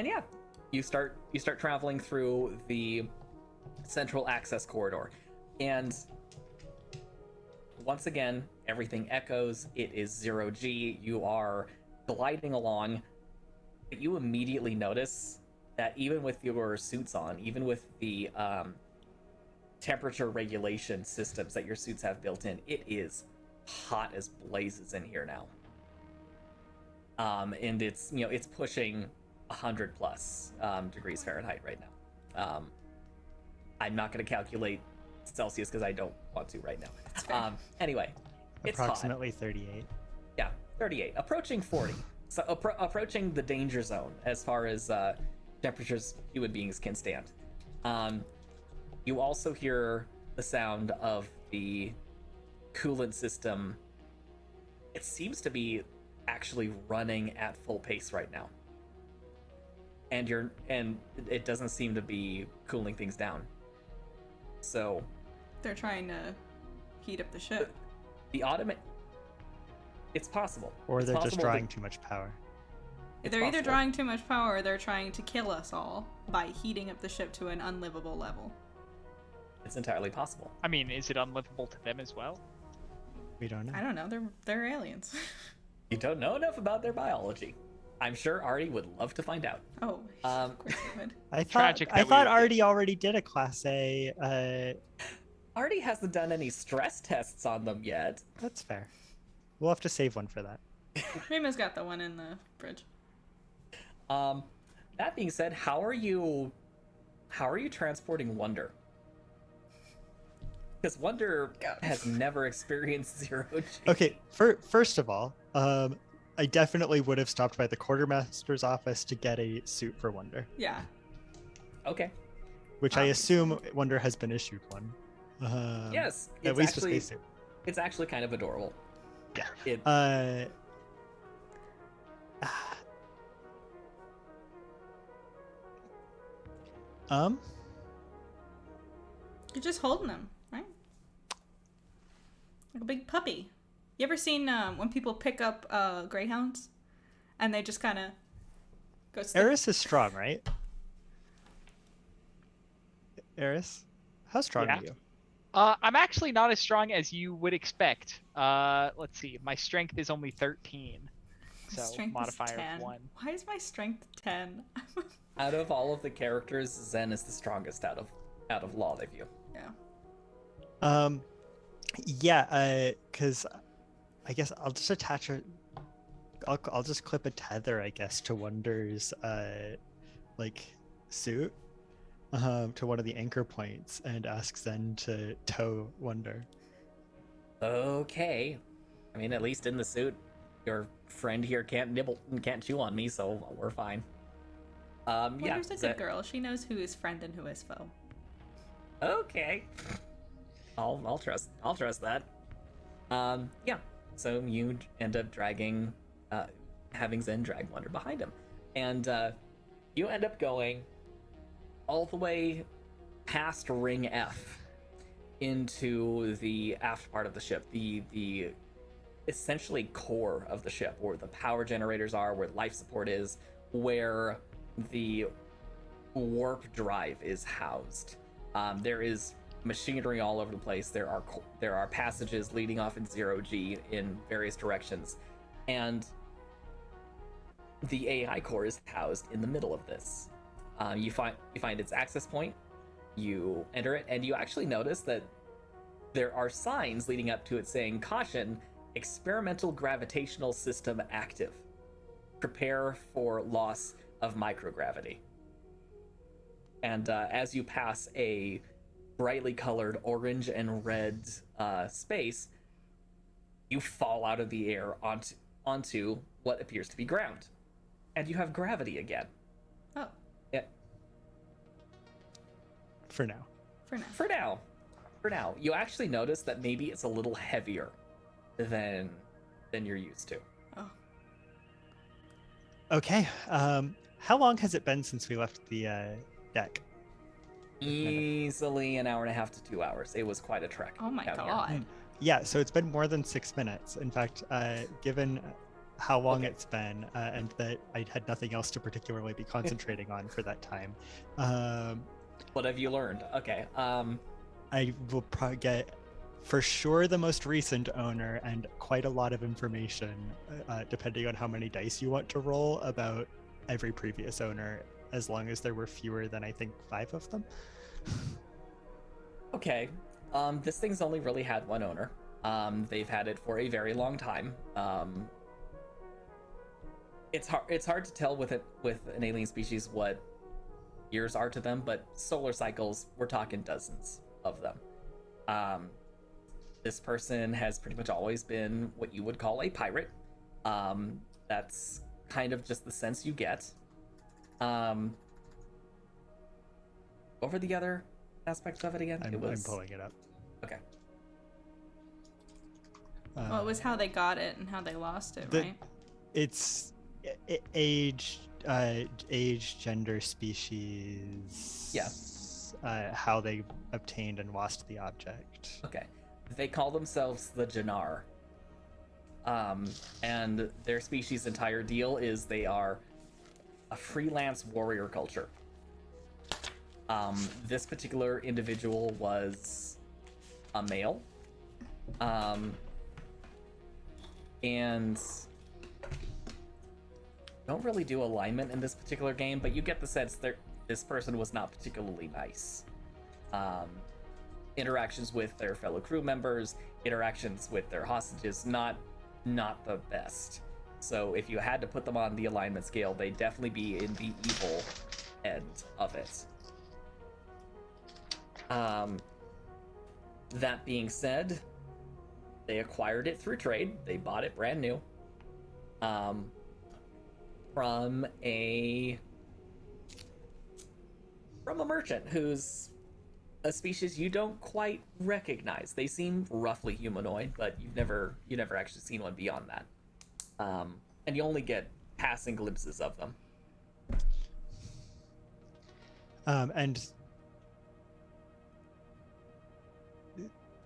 yeah, you start traveling through the central access corridor, and once again, everything echoes. It is 0G. You are gliding along, but you immediately notice that even with your suits on, even with the temperature regulation systems that your suits have built in, it is hot as blazes in here now. And it's it's pushing 100 plus degrees Fahrenheit right now. I'm not going to calculate Celsius because I don't want to right now. Anyway, it's Approximately hot. 38. Yeah, 38, approaching 40. So approaching the danger zone as far as temperatures human beings can stand. You also hear the sound of the coolant system. It seems to be actually running at full pace right now, and it doesn't seem to be cooling things down. So They're trying to heat up the ship. the automate. It's possible. Or It's they're just possible drawing that- too much power. it's They're either possible. drawing too much power or they're trying to kill us all by heating up the ship to an unlivable level. It's entirely possible. I mean, is it unlivable to them as well? We don't know. I don't know. They're aliens. You don't know enough about their biology. I'm sure Artie would love to find out. Oh, of course they would. I thought Tragic that I we thought would- Artie already did a Class A. Artie hasn't done any stress tests on them yet. That's fair. We'll have to save one for that. Rima's got the one in the fridge. That being said, how are you transporting Wonder? Because Wonder has never experienced 0G. Okay, first of all, I definitely would have stopped by the quartermaster's office to get a suit for Wonder, Yeah. Okay. which I assume Wonder has been issued one. Yes. At It's least actually, a spacesuit. it's actually kind of adorable. Yeah. It, You're just holding them, right? Like a big puppy. You ever seen when people pick up greyhounds and they just kind of go stick? Eris is strong, right? Eris, how strong Yeah. are you? I'm actually not as strong as you would expect. Let's see. My strength is only 13. So Strength is modifier 10. of 1. Why is my strength 10? out of all of the characters, Zen is the strongest out of Law of You. Yeah. Yeah, because I guess I'll just attach a. I'll just clip a tether, I guess, to Wonder's like suit, to one of the anchor points, and ask Zen to tow Wonder. Okay. I mean, at least in the suit, your friend here can't chew on me, so we're fine. Yeah. Wonder's a Zen- good girl. She knows who is friend and who is foe. Okay. I'll trust that. Yeah. So you end up dragging, having Zen drag Wonder behind him, and you end up going all the way past Ring F into the aft part of the ship, the essentially core of the ship, where the power generators are, where life support is, where the warp drive is housed. There is machinery all over the place. There are passages leading off in 0G in various directions, and the AI core is housed in the middle of this. You find its access point, you enter it, and you actually notice that there are signs leading up to it saying, "Caution, experimental gravitational system active. Prepare for loss of microgravity." And as you pass a brightly colored orange and red space, you fall out of the air onto what appears to be ground, and you have gravity again. Oh, Yeah, For now. for now. for now, you actually notice that maybe it's a little heavier than you're used to. Oh, Okay. How long has it been since we left the deck? Easily an hour and a half to 2 hours. It was quite a trek. oh my down here. god. Yeah, so it's been more than 6 minutes. In fact, given how long Okay. it's been, and that I had nothing else to particularly be concentrating on for that time, What have you learned? Okay. I will probably get for sure the most recent owner and quite a lot of information, depending on how many dice you want to roll, about every previous owner, as long as there were fewer than I think 5 of them. Okay. This thing's only really had one owner. They've had it for a very long time. It's hard to tell with an alien species what years are to them, but solar cycles, we're talking dozens of them. This person has pretty much always been what you would call a pirate. That's kind of just the sense you get. What were the other aspects of it again? I'm pulling it up. Okay. Well, it was how they got it and how they lost it, the- right? It's age, gender, species. Yeah. How they obtained and lost the object. Okay. They call themselves the Jannar. And their species' entire deal is they are a freelance warrior culture. This particular individual was a male. And don't really do alignment in this particular game, but you get the sense that this person was not particularly nice. Interactions with their fellow crew members, interactions with their hostages, not the best. So if you had to put them on the alignment scale, they'd definitely be in the evil end of it. That being said, they acquired it through trade. They bought it brand new. From a merchant who's a species you don't quite recognize. They seem roughly humanoid, but you've never actually seen one beyond that. And you only get passing glimpses of them. And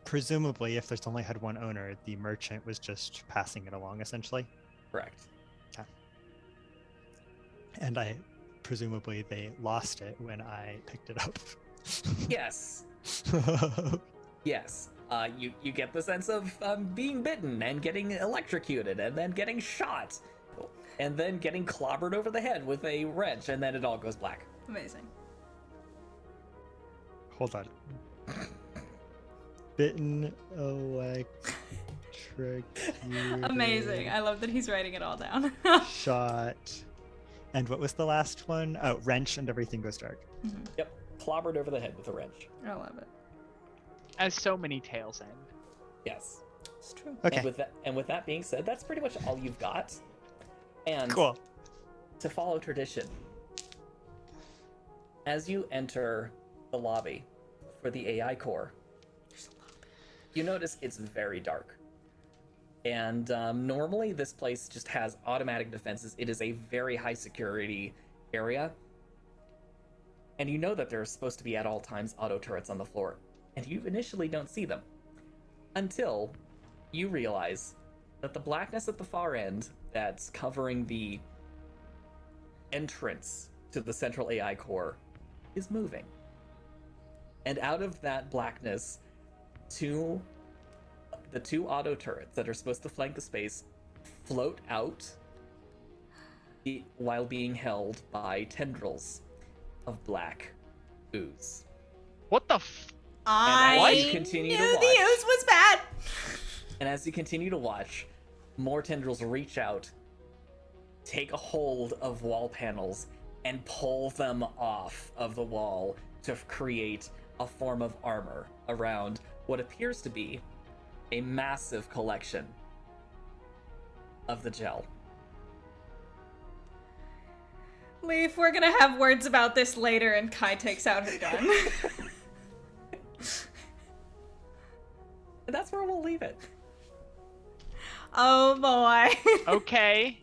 presumably, if there's only had one owner, the merchant was just passing it along, essentially. Correct. And presumably they lost it when I picked it up. Yes. Yes. You get the sense of being bitten and getting electrocuted and then getting shot and then getting clobbered over the head with a wrench, and then it all goes black. Amazing. Hold on. Bitten electric Amazing. I love that he's writing it all down. shot. And what was the last one? Oh, wrench and everything goes dark. Yep. Clobbered over the head with a wrench. I love it. As so many tales end. Yes. It's true. Okay. And with that being said, that's pretty much all you've got. And Cool. to follow tradition, as you enter the lobby for the AI core, you notice it's very dark. And normally this place just has automatic defenses. It is a very high security area. And you know that there's supposed to be at all times auto turrets on the floor. And you initially don't see them. Until you realize that the blackness at the far end that's covering the entrance to the central AI core is moving. And out of that blackness, the two auto turrets that are supposed to flank the space float out while being held by tendrils of black ooze. What the f? I as you continue to knew watch- the ooze was bad. And as you continue to watch, more tendrils reach out, take a hold of wall panels, and pull them off of the wall to create a form of armor around what appears to be a massive collection of the gel. Leaf, we're gonna have words about this later, and Kai takes out her gun. And that's where we'll leave it. Oh boy. Okay.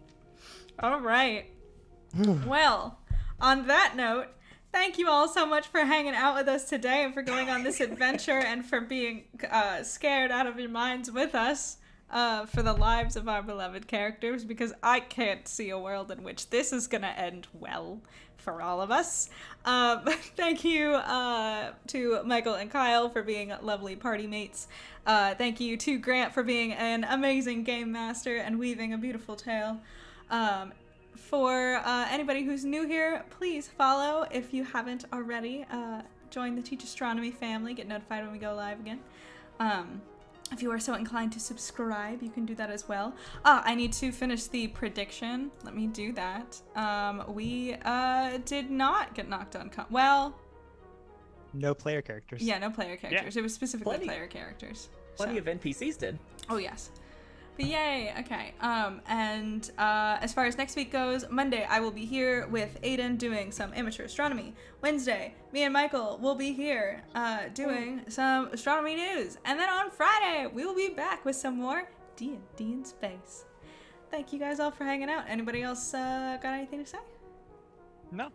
All right. Well, on that note, thank you all so much for hanging out with us today and for going on this adventure and for being scared out of your minds with us for the lives of our beloved characters, because I can't see a world in which this is going to end well for all of us. Thank you to Michael and Kyle for being lovely party mates. Thank you to Grant for being an amazing game master and weaving a beautiful tale. For anybody who's new here, please follow if you haven't already. Join the Teach Astronomy family, get notified when we go live again. If you are so inclined to subscribe, you can do that as well. I need to finish the prediction. Let me do that. We did not get knocked on. Well, No player characters. yeah, no player characters. Yeah. It was specifically Plenty. player characters. Plenty So- of NPCs did. Oh, yes. But yay, okay. And as far as next week goes, Monday I will be here with Aiden doing some amateur astronomy. Wednesday, me and Michael will be here doing some astronomy news. And then on Friday, we will be back with some more D&D in space. Thank you guys all for hanging out. Anybody else got anything to say? No.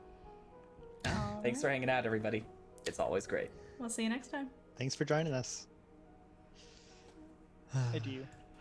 Thanks for hanging out, everybody. It's always great. We'll see you next time. Thanks for joining us. Adieu.